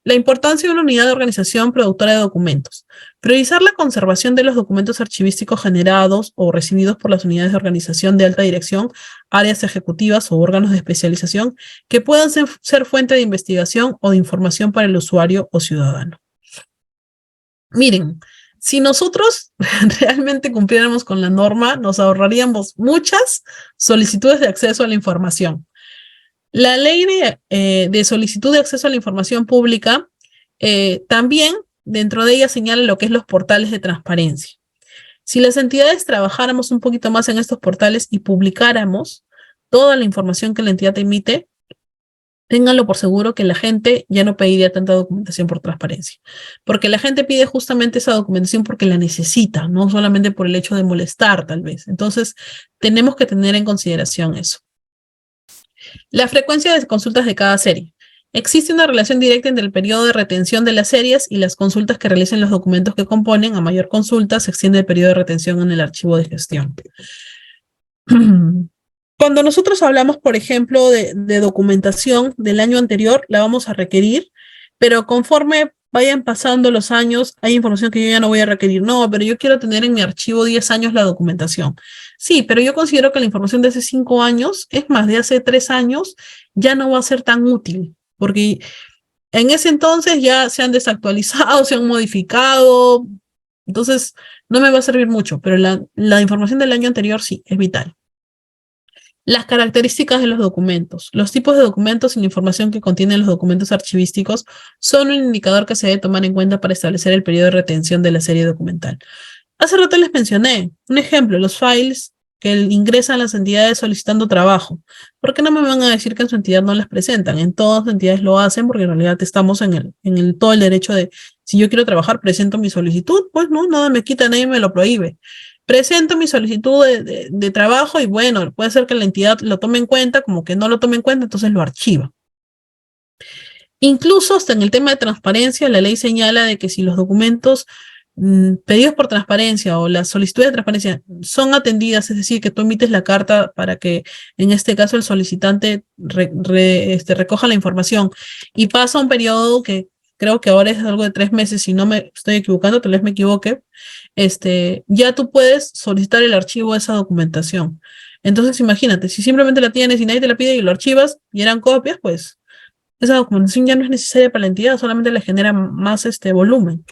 La importancia de una unidad de organización productora de documentos. Priorizar la conservación de los documentos archivísticos generados o recibidos por las unidades de organización de alta dirección, áreas ejecutivas o órganos de especialización que puedan ser fuente de investigación o de información para el usuario o ciudadano. Miren, si nosotros realmente cumpliéramos con la norma, nos ahorraríamos muchas solicitudes de acceso a la información. La ley de solicitud de acceso a la información pública también dentro de ella señala lo que es los portales de transparencia. Si las entidades trabajáramos un poquito más en estos portales y publicáramos toda la información que la entidad emite, ténganlo por seguro que la gente ya no pediría tanta documentación por transparencia. Porque la gente pide justamente esa documentación porque la necesita, no solamente por el hecho de molestar, tal vez. Entonces, tenemos que tener en consideración eso. La frecuencia de consultas de cada serie. Existe una relación directa entre el periodo de retención de las series y las consultas que realicen los documentos que componen. A mayor consulta, se extiende el periodo de retención en el archivo de gestión. Cuando nosotros hablamos, por ejemplo, de documentación del año anterior, la vamos a requerir, pero conforme vayan pasando los años, hay información que yo ya no voy a requerir. No, pero yo quiero tener en mi archivo 10 años la documentación. Sí, pero yo considero que la información de hace 5 años, es más, de hace 3 años, ya no va a ser tan útil, porque en ese entonces ya se han desactualizado, se han modificado, entonces no me va a servir mucho, pero la información del año anterior sí, es vital. Las características de los documentos. Los tipos de documentos y la información que contienen los documentos archivísticos son un indicador que se debe tomar en cuenta para establecer el periodo de retención de la serie documental. Hace rato les mencioné un ejemplo, los files que ingresan las entidades solicitando trabajo. ¿Por qué no me van a decir que en su entidad no las presentan? En todas las entidades lo hacen porque en realidad estamos en todo el derecho de, si yo quiero trabajar, presento mi solicitud, pues no, nada me quita, nadie me lo prohíbe. Presento mi solicitud de trabajo y bueno, puede ser que la entidad lo tome en cuenta, como que no lo tome en cuenta, entonces lo archiva. Incluso hasta en el tema de transparencia, la ley señala de que si los documentos pedidos por transparencia o las solicitudes de transparencia son atendidas, es decir, que tú emites la carta para que en este caso el solicitante recoja la información y pasa un periodo que creo que ahora es algo de 3 meses, si no me estoy equivocando, tal vez me equivoque, ya tú puedes solicitar el archivo de esa documentación. Entonces imagínate, si simplemente la tienes y nadie te la pide y lo archivas y eran copias, pues esa documentación ya no es necesaria para la entidad, solamente le genera más volumen.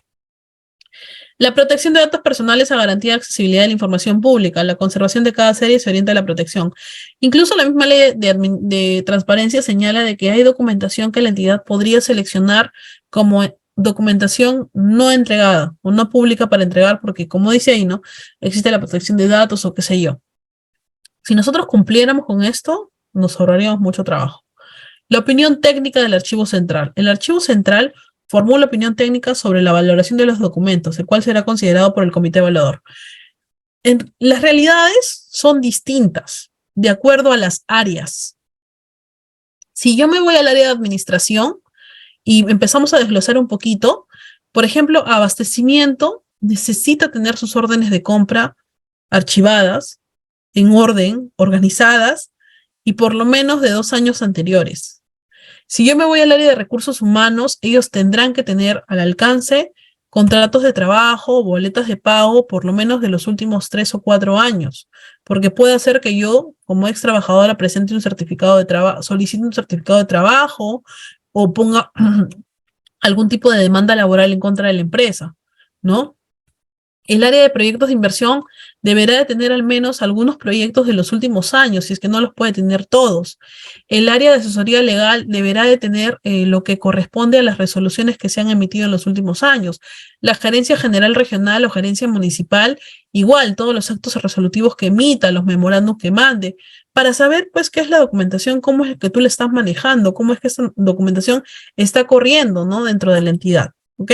La protección de datos personales a garantía de accesibilidad de la información pública. La conservación de cada serie se orienta a la protección. Incluso la misma ley de transparencia señala de que hay documentación que la entidad podría seleccionar como documentación no entregada o no pública para entregar, porque como dice ahí, ¿no? Existe la protección de datos o qué sé yo. Si nosotros cumpliéramos con esto, nos ahorraríamos mucho trabajo. La opinión técnica del archivo central. El archivo central formó la opinión técnica sobre la valoración de los documentos, el cual será considerado por el comité evaluador. Las realidades son distintas de acuerdo a las áreas. Si yo me voy al área de administración y empezamos a desglosar un poquito, por ejemplo, abastecimiento necesita tener sus órdenes de compra archivadas, en orden, organizadas, y por lo menos de 2 años anteriores. Si yo me voy al área de recursos humanos, ellos tendrán que tener al alcance contratos de trabajo, boletas de pago, por lo menos de los últimos 3 o 4 años, porque puede ser que yo, como ex trabajadora, presente un certificado de trabajo, solicite un certificado de trabajo o ponga algún tipo de demanda laboral en contra de la empresa, ¿no? El área de proyectos de inversión deberá de tener al menos algunos proyectos de los últimos años, si es que no los puede tener todos. El área de asesoría legal deberá de tener lo que corresponde a las resoluciones que se han emitido en los últimos años. La gerencia general regional o gerencia municipal, igual, todos los actos resolutivos que emita, los memorándums que mande, para saber, pues, qué es la documentación, cómo es que tú la estás manejando, cómo es que esta documentación está corriendo, ¿no?, dentro de la entidad, ¿ok?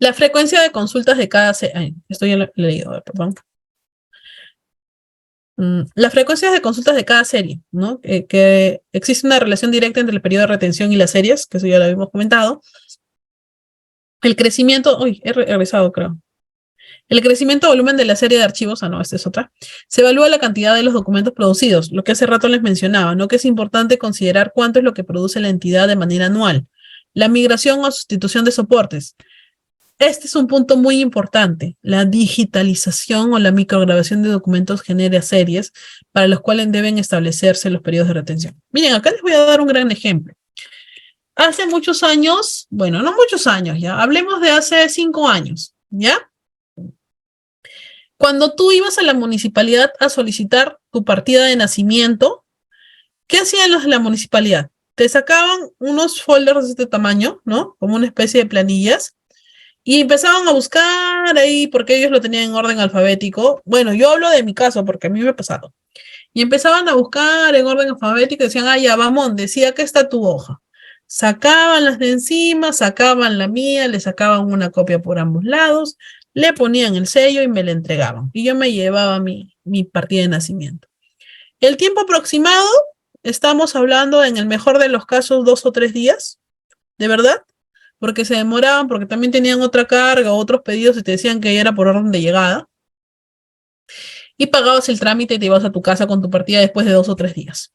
La frecuencia de consultas de cada serie. Esto ya lo he leído, perdón. Las frecuencias de consultas de cada serie, ¿no? Que existe una relación directa entre el periodo de retención y las series, que eso ya lo habíamos comentado. El crecimiento, he regresado, creo. El crecimiento volumen de la serie de archivos, no, esta es otra. Se evalúa la cantidad de los documentos producidos, lo que hace rato les mencionaba, ¿no? Que es importante considerar cuánto es lo que produce la entidad de manera anual. La migración o sustitución de soportes. Este es un punto muy importante. La digitalización o la micrograbación de documentos genera series para los cuales deben establecerse los periodos de retención. Miren, acá les voy a dar un gran ejemplo. Hace muchos años, bueno, no muchos años ya, hablemos de hace 5 años, ¿ya? Cuando tú ibas a la municipalidad a solicitar tu partida de nacimiento, ¿qué hacían los de la municipalidad? Te sacaban unos folders de este tamaño, ¿no? Como una especie de planillas, y empezaban a buscar ahí, porque ellos lo tenían en orden alfabético. Bueno, yo hablo de mi caso, porque a mí me ha pasado. Y empezaban a buscar en orden alfabético y decían, ya, vamos, decía, acá está tu hoja. Sacaban las de encima, sacaban la mía, le sacaban una copia por ambos lados, le ponían el sello y me la entregaban. Y yo me llevaba mi partida de nacimiento. El tiempo aproximado, estamos hablando en el mejor de los casos 2 o 3 días, ¿de verdad? Porque se demoraban, porque también tenían otra carga, otros pedidos y te decían que era por orden de llegada. Y pagabas el trámite y te ibas a tu casa con tu partida después de 2 o 3 días.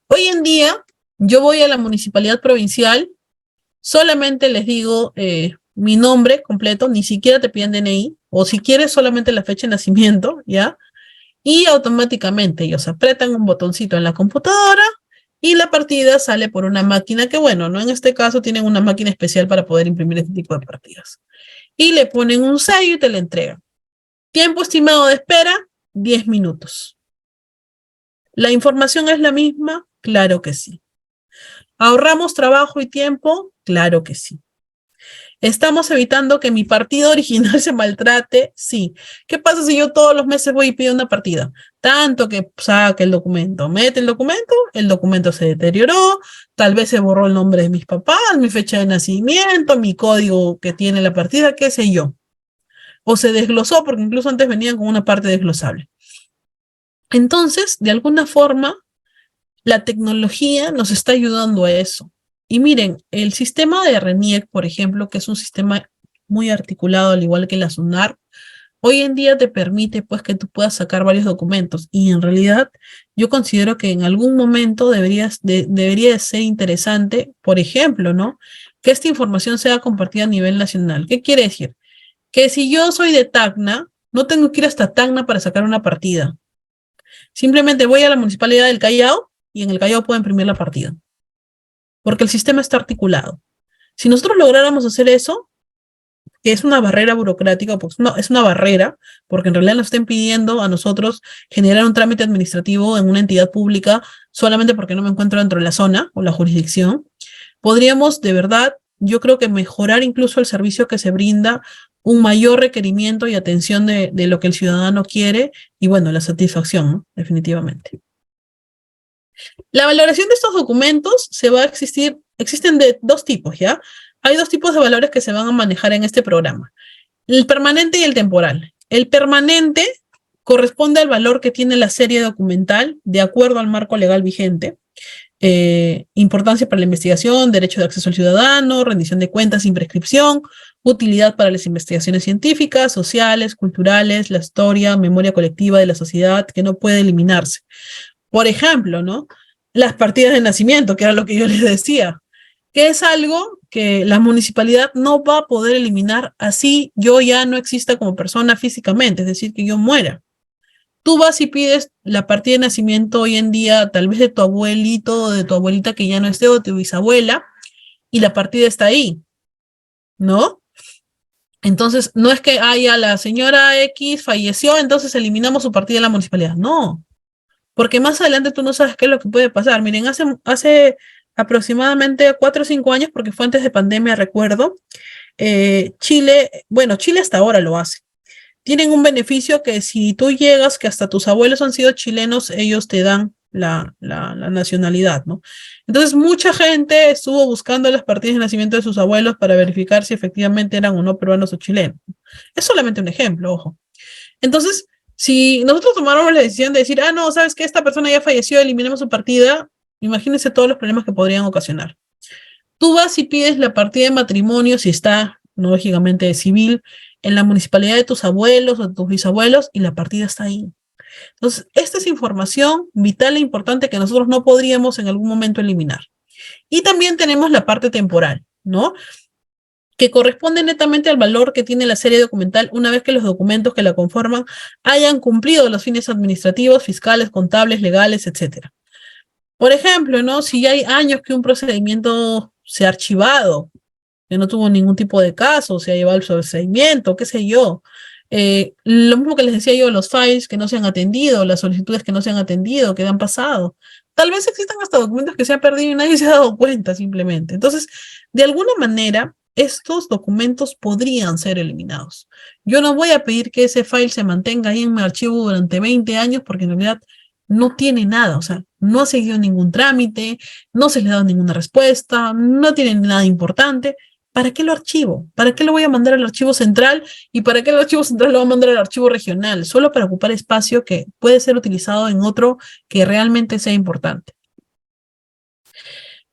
Hoy en día, yo voy a la municipalidad provincial, solamente les digo mi nombre completo, ni siquiera te piden DNI, o si quieres solamente la fecha de nacimiento, ¿ya? Y automáticamente ellos apretan un botoncito en la computadora y la partida sale por una máquina que, bueno, no en este caso tienen una máquina especial para poder imprimir este tipo de partidas. Y le ponen un sello y te la entregan. Tiempo estimado de espera, 10 minutos. ¿La información es la misma? Claro que sí. ¿Ahorramos trabajo y tiempo? Claro que sí. ¿Estamos evitando que mi partida original se maltrate? Sí. ¿Qué pasa si yo todos los meses voy y pido una partida? Tanto que saque el documento, mete el documento se deterioró, tal vez se borró el nombre de mis papás, mi fecha de nacimiento, mi código que tiene la partida, qué sé yo. O se desglosó, porque incluso antes venían con una parte desglosable. Entonces, de alguna forma, la tecnología nos está ayudando a eso. Y miren, el sistema de RENIEC, por ejemplo, que es un sistema muy articulado, al igual que la SUNAR, hoy en día te permite, pues, que tú puedas sacar varios documentos. Y en realidad, yo considero que en algún momento debería de ser interesante, por ejemplo, ¿no?, que esta información sea compartida a nivel nacional. ¿Qué quiere decir? Que si yo soy de Tacna, no tengo que ir hasta Tacna para sacar una partida. Simplemente voy a la Municipalidad del Callao y en el Callao puedo imprimir la partida. Porque el sistema está articulado. Si nosotros lográramos hacer eso, que es una barrera burocrática, pues no, es una barrera, porque en realidad nos están pidiendo a nosotros generar un trámite administrativo en una entidad pública solamente porque no me encuentro dentro de la zona o la jurisdicción, podríamos de verdad, yo creo que mejorar incluso el servicio que se brinda, un mayor requerimiento y atención de lo que el ciudadano quiere y bueno, la satisfacción, ¿no?, definitivamente. La valoración de estos documentos existen de 2 tipos, ¿ya? Hay 2 tipos de valores que se van a manejar en este programa. El permanente y el temporal. El permanente corresponde al valor que tiene la serie documental de acuerdo al marco legal vigente. Importancia para la investigación, derecho de acceso al ciudadano, rendición de cuentas sin prescripción, utilidad para las investigaciones científicas, sociales, culturales, la historia, memoria colectiva de la sociedad que no puede eliminarse. Por ejemplo, ¿no?, las partidas de nacimiento, que era lo que yo les decía, que es algo que la municipalidad no va a poder eliminar así yo ya no exista como persona físicamente, es decir, que yo muera. Tú vas y pides la partida de nacimiento hoy en día, tal vez de tu abuelito o de tu abuelita que ya no esté, o de tu bisabuela, y la partida está ahí, ¿no? Entonces, no es que haya la señora X falleció, entonces eliminamos su partida de la municipalidad. No, porque más adelante tú no sabes qué es lo que puede pasar. Miren, hace aproximadamente 4 o 5 años, porque fue antes de pandemia, recuerdo, Chile, bueno, Chile hasta ahora lo hace. Tienen un beneficio que si tú llegas, que hasta tus abuelos han sido chilenos, ellos te dan la nacionalidad, ¿no? Entonces, mucha gente estuvo buscando las partidas de nacimiento de sus abuelos para verificar si efectivamente eran o no peruanos o chilenos. Es solamente un ejemplo, ojo. Entonces, si nosotros tomáramos la decisión de decir, ah, no, sabes que esta persona ya falleció, eliminemos su partida, imagínense todos los problemas que podrían ocasionar. Tú vas y pides la partida de matrimonio, si está, no, lógicamente, civil, en la municipalidad de tus abuelos o de tus bisabuelos, y la partida está ahí. Entonces, esta es información vital e importante que nosotros no podríamos en algún momento eliminar. Y también tenemos la parte temporal, ¿no? Que corresponde netamente al valor que tiene la serie documental una vez que los documentos que la conforman hayan cumplido los fines administrativos, fiscales, contables, legales, etc. Por ejemplo, ¿no? Si ya hay años que un procedimiento se ha archivado, que no tuvo ningún tipo de caso, se ha llevado el sobreseimiento, qué sé yo. Lo mismo que les decía yo, los files que no se han atendido, las solicitudes que no se han atendido, que han pasado. Tal vez existan hasta documentos que se han perdido y nadie se ha dado cuenta simplemente. Entonces, de alguna manera, estos documentos podrían ser eliminados. Yo no voy a pedir que ese file se mantenga ahí en mi archivo durante 20 años porque en realidad no tiene nada, o sea, no ha seguido ningún trámite, no se le ha dado ninguna respuesta, no tiene nada importante. ¿Para qué lo archivo? ¿Para qué lo voy a mandar al archivo central? ¿Y para qué el archivo central lo va a mandar al archivo regional? Solo para ocupar espacio que puede ser utilizado en otro que realmente sea importante.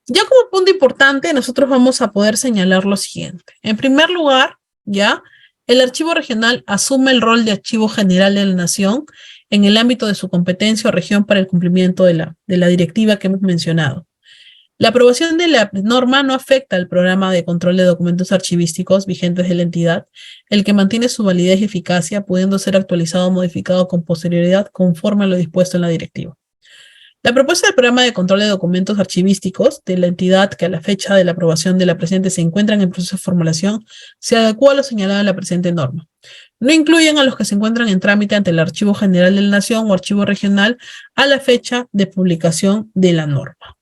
Ya como punto importante, nosotros vamos a poder señalar lo siguiente. En primer lugar, ya, el archivo regional asume el rol de archivo general de la nación en el ámbito de su competencia o región para el cumplimiento de la directiva que hemos mencionado. La aprobación de la norma no afecta al programa de control de documentos archivísticos vigentes de la entidad, el que mantiene su validez y eficacia, pudiendo ser actualizado o modificado con posterioridad conforme a lo dispuesto en la directiva. La propuesta del programa de control de documentos archivísticos de la entidad que a la fecha de la aprobación de la presente se encuentran en proceso de formulación se adecua a lo señalado en la presente norma. No incluyen a los que se encuentran en trámite ante el Archivo General de la Nación o Archivo Regional a la fecha de publicación de la norma.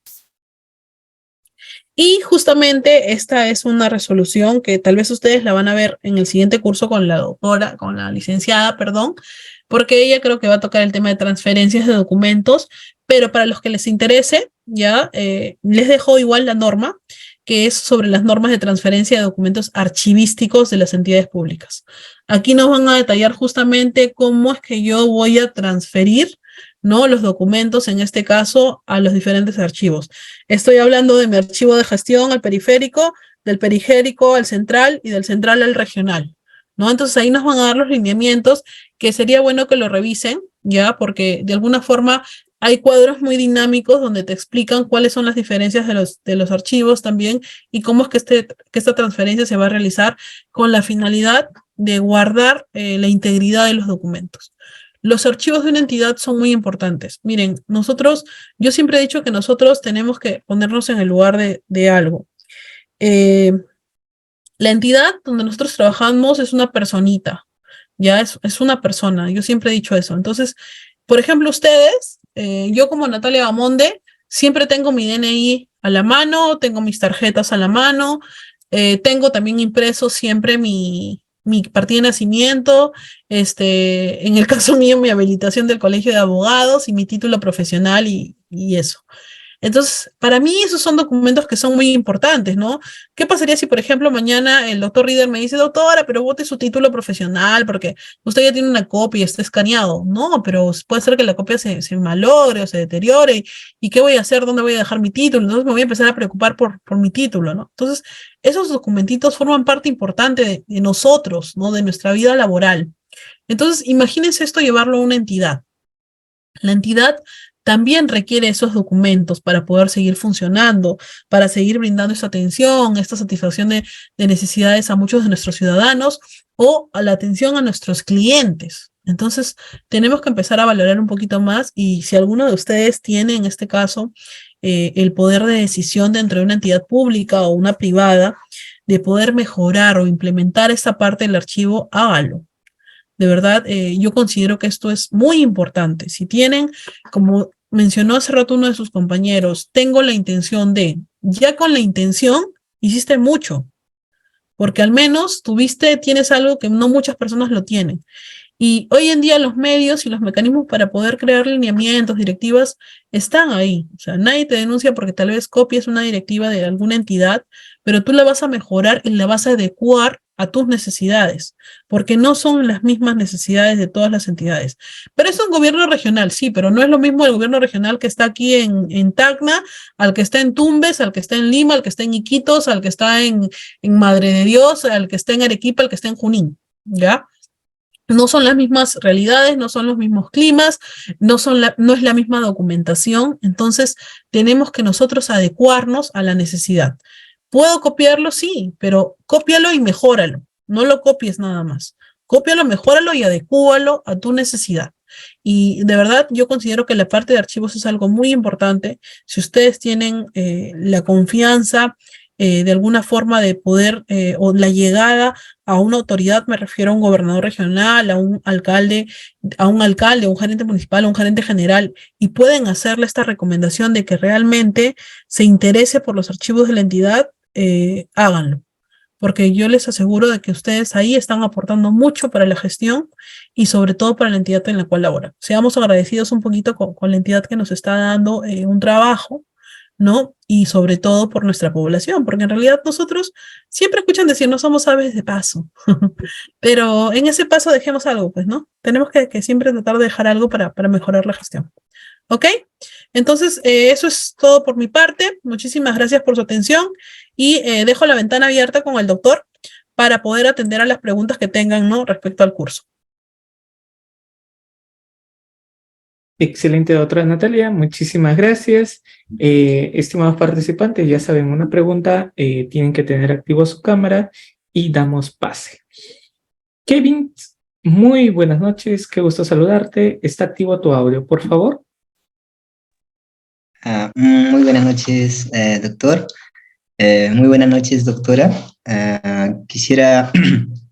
Y justamente esta es una resolución que tal vez ustedes la van a ver en el siguiente curso con la doctora, con la licenciada, perdón, porque ella creo que va a tocar el tema de transferencias de documentos, pero para los que les interese, ya les dejo igual la norma, que es sobre las normas de transferencia de documentos archivísticos de las entidades públicas. Aquí nos van a detallar justamente cómo es que yo voy a transferir, ¿no?, los documentos, en este caso, a los diferentes archivos. Estoy hablando de mi archivo de gestión al periférico, del periférico al central y del central al regional, ¿no? Entonces ahí nos van a dar los lineamientos que sería bueno que lo revisen, ¿ya? Porque de alguna forma hay cuadros muy dinámicos donde te explican cuáles son las diferencias de los archivos también y cómo es que esta transferencia se va a realizar con la finalidad de guardar la integridad de los documentos. Los archivos de una entidad son muy importantes. Miren, yo siempre he dicho que nosotros tenemos que ponernos en el lugar de algo. La entidad donde nosotros trabajamos es una personita, ya es una persona. Yo siempre he dicho eso. Entonces, por ejemplo, ustedes, yo como Natalia Bamonde, siempre tengo mi DNI a la mano, tengo mis tarjetas a la mano, tengo también impreso siempre mi partida de nacimiento, en el caso mío, mi habilitación del Colegio de Abogados y mi título profesional y eso. Entonces, para mí esos son documentos que son muy importantes, ¿no? ¿Qué pasaría si, por ejemplo, mañana el doctor Reader me dice, doctora, pero bote su título profesional porque usted ya tiene una copia y está escaneado? No, pero puede ser que la copia se malogre o se deteriore. ¿Y qué voy a hacer? ¿Dónde voy a dejar mi título? Entonces me voy a empezar a preocupar por mi título, ¿no? Entonces, esos documentitos forman parte importante de nosotros, ¿no? De nuestra vida laboral. Entonces, imagínense esto llevarlo a una entidad. La entidad también requiere esos documentos para poder seguir funcionando, para seguir brindando esta atención, esta satisfacción de necesidades a muchos de nuestros ciudadanos o a la atención a nuestros clientes. Entonces, tenemos que empezar a valorar un poquito más y si alguno de ustedes tiene, en este caso, el poder de decisión dentro de una entidad pública o una privada, de poder mejorar o implementar esta parte del archivo, hágalo. De verdad, yo considero que esto es muy importante. Si tienen, como mencionó hace rato uno de sus compañeros, tengo la intención de, ya con la intención, hiciste mucho, porque al menos tienes algo que no muchas personas lo tienen. Y hoy en día los medios y los mecanismos para poder crear lineamientos, directivas, están ahí. O sea, nadie te denuncia porque tal vez copies una directiva de alguna entidad, pero tú la vas a mejorar y la vas a adecuar a tus necesidades, porque no son las mismas necesidades de todas las entidades. Pero es un gobierno regional, sí, pero no es lo mismo el gobierno regional que está aquí en Tacna, al que está en Tumbes, al que está en Lima, al que está en Iquitos, al que está en Madre de Dios, al que está en Arequipa, al que está en Junín, ¿ya? No son las mismas realidades, no son los mismos climas, no es la misma documentación, entonces tenemos que nosotros adecuarnos a la necesidad. ¿Puedo copiarlo? Sí, pero cópialo y mejóralo, no lo copies nada más. Cópialo, mejóralo y adecúalo a tu necesidad. Y de verdad yo considero que la parte de archivos es algo muy importante. Si ustedes tienen la confianza de alguna forma de poder, o la llegada a una autoridad, me refiero a un gobernador regional, a un alcalde, a un gerente municipal, a un gerente general, y pueden hacerle esta recomendación de que realmente se interese por los archivos de la entidad, háganlo. Porque yo les aseguro de que ustedes ahí están aportando mucho para la gestión y sobre todo para la entidad en la cual laboran. Seamos agradecidos un poquito con la entidad que nos está dando un trabajo, ¿no? Y sobre todo por nuestra población, porque en realidad nosotros siempre escuchan decir, no somos aves de paso, pero en ese paso dejemos algo, pues, ¿no? Tenemos que siempre tratar de dejar algo para mejorar la gestión. ¿Ok? Entonces, eso es todo por mi parte. Muchísimas gracias por su atención y dejo la ventana abierta con el doctor para poder atender a las preguntas que tengan, ¿no? Respecto al curso. Excelente, doctora Natalia, muchísimas gracias. Estimados participantes, ya saben, una pregunta, tienen que tener activo su cámara y damos pase. Kevin, muy buenas noches, qué gusto saludarte. Está activo tu audio, por favor. Muy buenas noches, doctor. Muy buenas noches, doctora. Quisiera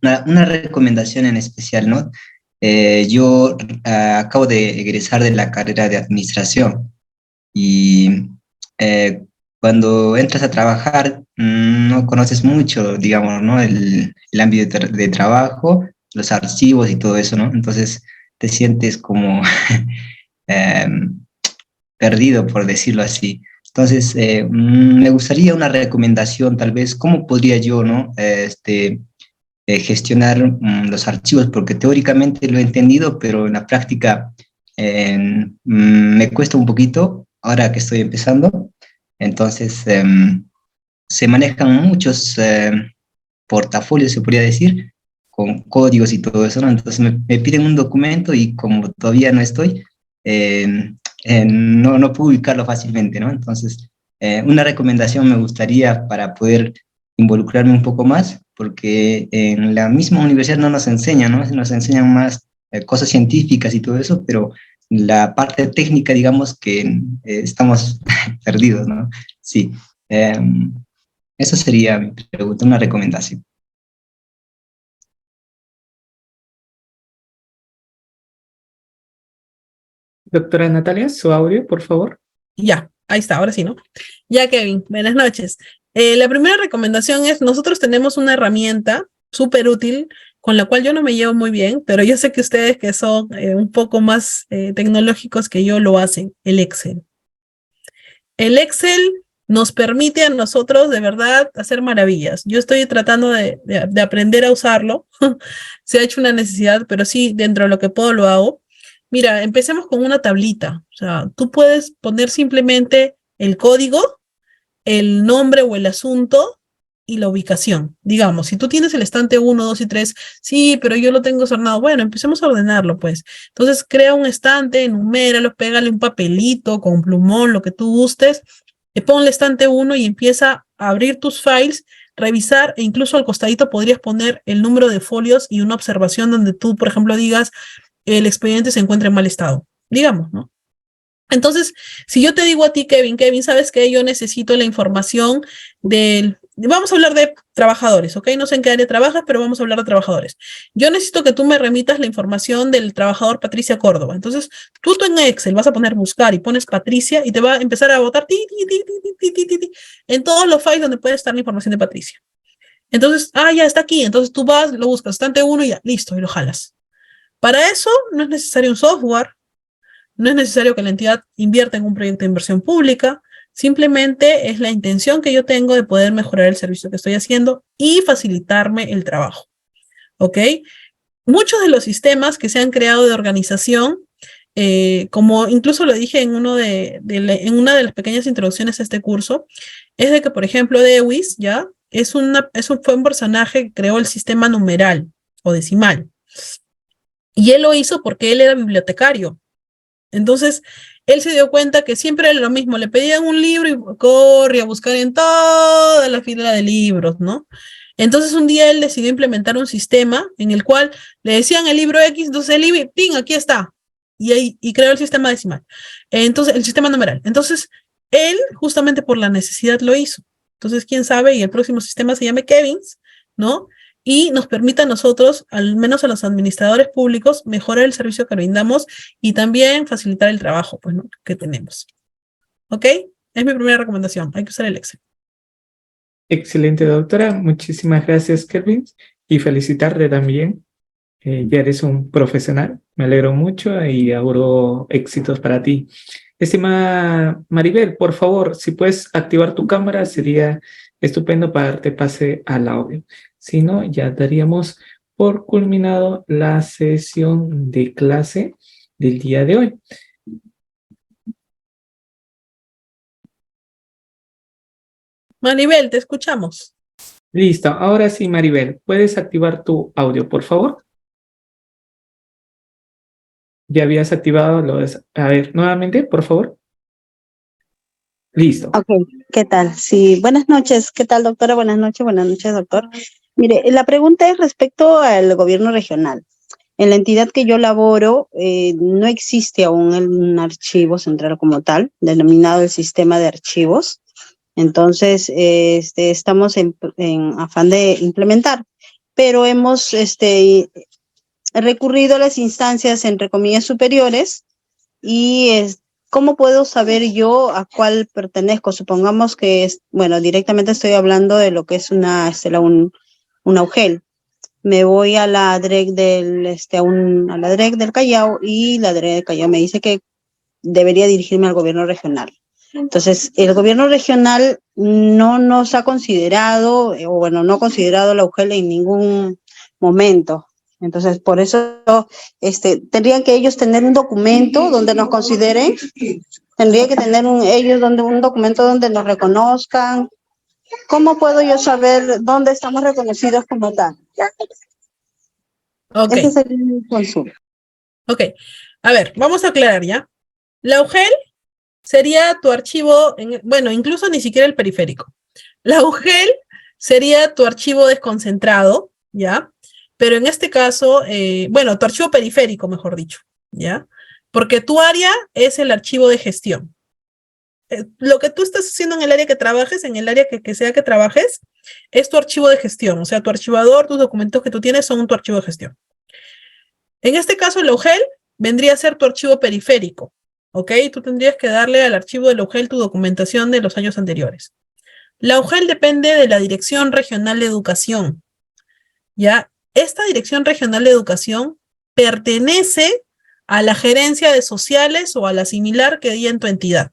una recomendación en especial, ¿no? Yo acabo de egresar de la carrera de administración y cuando entras a trabajar no conoces mucho, digamos, ¿no? El ámbito de trabajo, los archivos y todo eso, ¿no? Entonces te sientes como perdido, por decirlo así. Entonces, me gustaría una recomendación, tal vez, ¿cómo podría yo, ¿no? Gestionar los archivos? Porque teóricamente lo he entendido, pero en la práctica me cuesta un poquito ahora que estoy empezando. Entonces, se manejan muchos portafolios, se podría decir, con códigos y todo eso, ¿no? Entonces me piden un documento y como todavía no estoy, no puedo ubicarlo fácilmente, ¿no? Entonces, una recomendación me gustaría para poder involucrarme un poco más, porque en la misma universidad no nos enseñan, ¿no? Nos enseñan más cosas científicas y todo eso, pero la parte técnica, digamos que estamos perdidos, ¿no? Sí. Esa sería mi pregunta, una recomendación. Doctora Natalia, su audio, por favor. Ya, ahí está, ahora sí, ¿no? Ya, Kevin, buenas noches. La primera recomendación es, nosotros tenemos una herramienta súper útil con la cual yo no me llevo muy bien, pero yo sé que ustedes que son un poco más tecnológicos que yo lo hacen, el Excel. El Excel nos permite a nosotros de verdad hacer maravillas. Yo estoy tratando de aprender a usarlo. Se ha hecho una necesidad, pero sí, dentro de lo que puedo lo hago. Mira, empecemos con una tablita. O sea, tú puedes poner simplemente el código, el nombre o el asunto y la ubicación. Digamos, si tú tienes el estante 1, 2 y 3, sí, pero yo lo tengo desordenado. Bueno, empecemos a ordenarlo, pues. Entonces, crea un estante, enuméralo, pégale un papelito con plumón, lo que tú gustes, ponle estante 1 y empieza a abrir tus files, revisar, e incluso al costadito podrías poner el número de folios y una observación donde tú, por ejemplo, digas, el expediente se encuentra en mal estado, digamos, ¿no? Entonces, si yo te digo a ti, Kevin, ¿sabes qué? Yo necesito la información del... Vamos a hablar de trabajadores, ¿ok? No sé en qué área trabajas, pero vamos a hablar de trabajadores. Yo necesito que tú me remitas la información del trabajador Patricia Córdoba. Entonces, tú en Excel vas a poner buscar y pones Patricia y te va a empezar a botar en todos los files donde puede estar la información de Patricia. Entonces, ya está aquí. Entonces tú vas, lo buscas, estante 1 y ya, listo, y lo jalas. Para eso no es necesario un software. No es necesario que la entidad invierta en un proyecto de inversión pública, simplemente es la intención que yo tengo de poder mejorar el servicio que estoy haciendo y facilitarme el trabajo, ¿ok? Muchos de los sistemas que se han creado de organización, como incluso lo dije en una de las pequeñas introducciones a este curso, es de que, por ejemplo, Dewis, ¿ya? Fue un personaje que creó el sistema numeral o decimal. Y él lo hizo porque él era bibliotecario. Entonces, él se dio cuenta que siempre era lo mismo, le pedían un libro y corría a buscar en toda la fila de libros, ¿no? Entonces, un día él decidió implementar un sistema en el cual le decían el libro X, entonces el libro, ¡ping!, aquí está. Y creó el sistema decimal. Entonces, el sistema numeral. Entonces, él, justamente por la necesidad, lo hizo. Entonces, quién sabe, y el próximo sistema se llame Kevins, ¿no? Y nos permita a nosotros, al menos a los administradores públicos, mejorar el servicio que brindamos y también facilitar el trabajo, pues, ¿no?, que tenemos. ¿Ok? Es mi primera recomendación. Hay que usar el Excel. Excelente, doctora. Muchísimas gracias, Kelvin. Y felicitarte también. Ya eres un profesional. Me alegro mucho y auguro éxitos para ti. Estimada Maribel, por favor, si puedes activar tu cámara, sería estupendo para darte pase al audio. Si no, ya daríamos por culminado la sesión de clase del día de hoy. Maribel, te escuchamos. Listo, ahora sí, Maribel, ¿puedes activar tu audio, por favor? ¿Ya habías activado lo de... A ver, nuevamente, por favor. Listo. Ok, ¿qué tal? Sí, buenas noches. ¿Qué tal, doctora? Buenas noches, doctor. Mire, la pregunta es respecto al gobierno regional. En la entidad que yo laboro, no existe aún un archivo central como tal, denominado el sistema de archivos. Entonces, estamos en afán de implementar, pero hemos recurrido a las instancias, entre comillas, superiores, y ¿cómo puedo saber yo a cuál pertenezco? Supongamos que, bueno, directamente estoy hablando de lo que es una UGEL. Me voy a la DREC a la DREC del Callao, y la DREC del Callao me dice que debería dirigirme al gobierno regional. Entonces, el gobierno regional no nos ha considerado, o bueno, no ha considerado la UGEL en ningún momento. Entonces, por eso tendrían que ellos tener un documento donde nos consideren, tendría que tener un documento donde nos reconozcan. ¿Cómo puedo yo saber dónde estamos reconocidos como tal? Ok. Ese sería mi consulta. Ok. A ver, vamos a aclarar ya. La UGEL sería tu archivo, bueno, incluso ni siquiera el periférico. La UGEL sería tu archivo desconcentrado, ¿ya? Pero en este caso, bueno, tu archivo periférico, mejor dicho, ¿ya? Porque tu área es el archivo de gestión. Lo que tú estás haciendo en el área que trabajes, en el área que sea que trabajes, es tu archivo de gestión. O sea, tu archivador, tus documentos que tú tienes son tu archivo de gestión. En este caso, la UGEL vendría a ser tu archivo periférico, ¿ok? Tú tendrías que darle al archivo de la UGEL tu documentación de los años anteriores. La UGEL depende de la Dirección Regional de Educación, ¿ya? Esta Dirección Regional de Educación pertenece a la gerencia de sociales o a la similar que hay en tu entidad.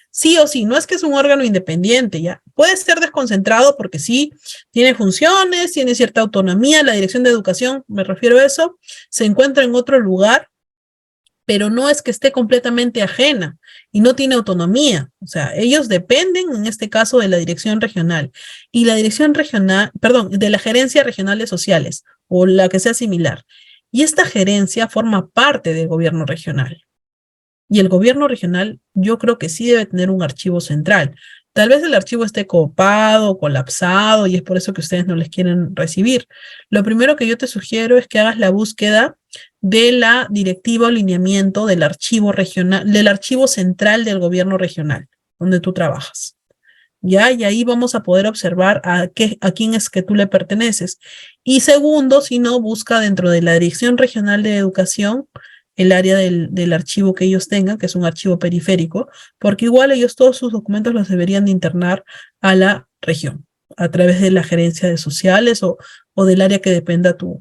Sí o sí, no es que es un órgano independiente, ¿ya? Puede ser desconcentrado porque sí, tiene funciones, tiene cierta autonomía. La Dirección de Educación, me refiero a eso, se encuentra en otro lugar, pero no es que esté completamente ajena y no tiene autonomía. O sea, ellos dependen, en este caso, de la dirección regional y la dirección regional, perdón, de la gerencia regional de sociales o la que sea similar. Y esta gerencia forma parte del gobierno regional. Y el gobierno regional, yo creo que sí debe tener un archivo central. Tal vez el archivo esté copado, colapsado, y es por eso que ustedes no les quieren recibir. Lo primero que yo te sugiero es que hagas la búsqueda de la directiva o lineamiento del archivo regional, del archivo central del gobierno regional, donde tú trabajas. ¿Ya? Y ahí vamos a poder observar a quién es que tú le perteneces. Y segundo, si no, busca dentro de la Dirección Regional de Educación el área del archivo que ellos tengan, que es un archivo periférico, porque igual ellos todos sus documentos los deberían de internar a la región, a través de la gerencia de sociales o del área que dependa tu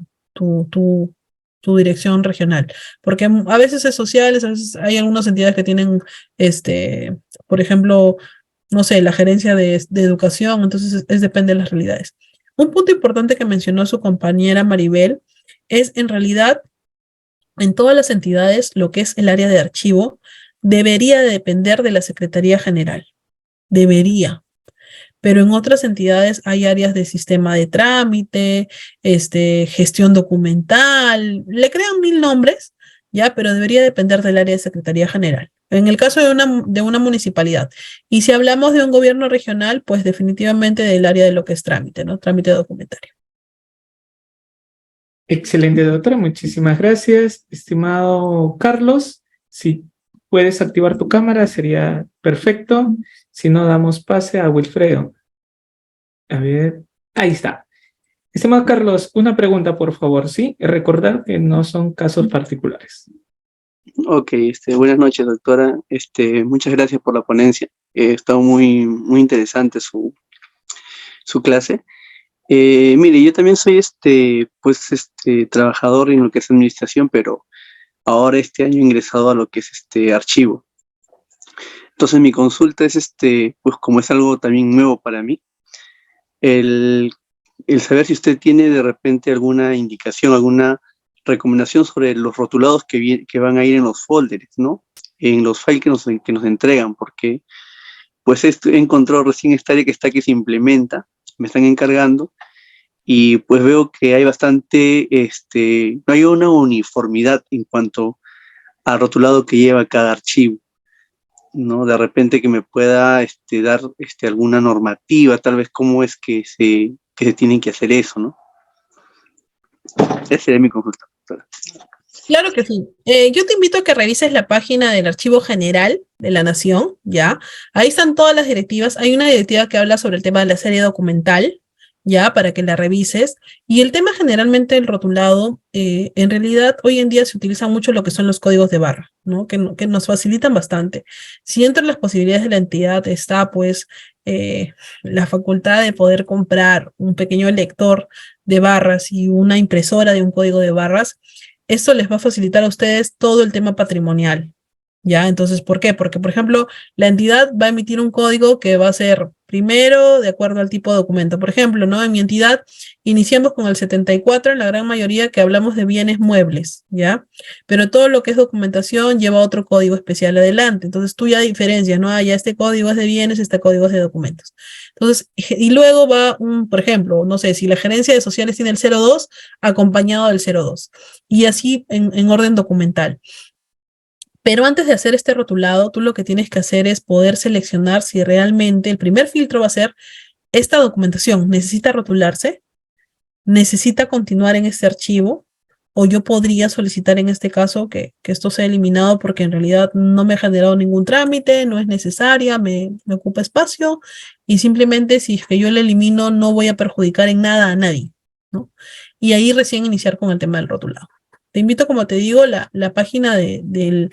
dirección regional. Porque a veces es sociales, a veces hay algunas entidades que tienen, por ejemplo, no sé, la gerencia de educación, entonces depende de las realidades. Un punto importante que mencionó su compañera Maribel es en realidad en todas las entidades lo que es el área de archivo debería de depender de la Secretaría General, debería, pero en otras entidades hay áreas de sistema de trámite, gestión documental, le crean 1000 nombres, ya, pero debería depender del área de Secretaría General. En el caso de una municipalidad. Y si hablamos de un gobierno regional, pues definitivamente del área de lo que es trámite, ¿no? Trámite documentario. Excelente, doctora. Muchísimas gracias. Estimado Carlos, si puedes activar tu cámara sería perfecto. Si no, damos pase a Wilfredo. A ver, ahí está. Estimado Carlos, una pregunta, por favor, ¿sí? Recordar que no son casos particulares. Ok, buenas noches, doctora. Muchas gracias por la ponencia. Ha estado muy, muy interesante su clase. Mire, yo también soy trabajador en lo que es administración, pero ahora este año he ingresado a lo que es archivo. Entonces mi consulta es pues como es algo también nuevo para mí, el saber si usted tiene de repente alguna indicación, alguna recomendación sobre los rotulados que van a ir en los folders, ¿no? En los files que nos entregan, porque pues he encontrado recién esta área que se implementa, me están encargando, y pues veo que hay bastante, no hay una uniformidad en cuanto al rotulado que lleva cada archivo, ¿no? De repente que me pueda dar alguna normativa, tal vez cómo es que se tienen que hacer eso, ¿no? Esa sería mi consulta, doctora. Claro que sí. Yo te invito a que revises la página del Archivo General de la Nación, ¿ya? Ahí están todas las directivas. Hay una directiva que habla sobre el tema de la serie documental, ¿ya? Para que la revises. Y el tema generalmente del rotulado, en realidad hoy en día se utiliza mucho lo que son los códigos de barra, ¿no? Que nos facilitan bastante. Si entre las posibilidades de la entidad está, pues, la facultad de poder comprar un pequeño lector de barras y una impresora de un código de barras, esto les va a facilitar a ustedes todo el tema patrimonial, ¿ya? Entonces, ¿por qué? Porque, por ejemplo, la entidad va a emitir un código que va a ser primero de acuerdo al tipo de documento. Por ejemplo, ¿no? En mi entidad iniciamos con el 74, en la gran mayoría que hablamos de bienes muebles, ¿ya? Pero todo lo que es documentación lleva otro código especial adelante. Entonces, tú ya diferencias, ¿no? Ah, ya este código es de bienes, este código es de documentos. Entonces, y luego va por ejemplo, no sé, si la gerencia de sociales tiene el 02, acompañado del 02. Y así en orden documental. Pero antes de hacer este rotulado, tú lo que tienes que hacer es poder seleccionar si realmente el primer filtro va a ser esta documentación. ¿Necesita rotularse? ¿Necesita continuar en este archivo? O yo podría solicitar en este caso que esto sea eliminado porque en realidad no me ha generado ningún trámite, no es necesaria, me ocupa espacio y simplemente si es que yo le elimino no voy a perjudicar en nada a nadie, ¿no? Y ahí recién iniciar con el tema del rotulado. Te invito, como te digo, la página del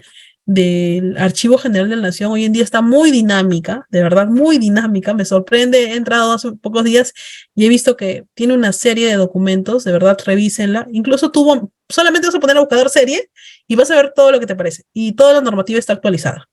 Archivo General de la Nación hoy en día está muy dinámica, de verdad muy dinámica, me sorprende, he entrado hace pocos días y he visto que tiene una serie de documentos, de verdad revísenla, incluso solamente vas a poner a buscador serie y vas a ver todo lo que te parece y toda la normativa está actualizada.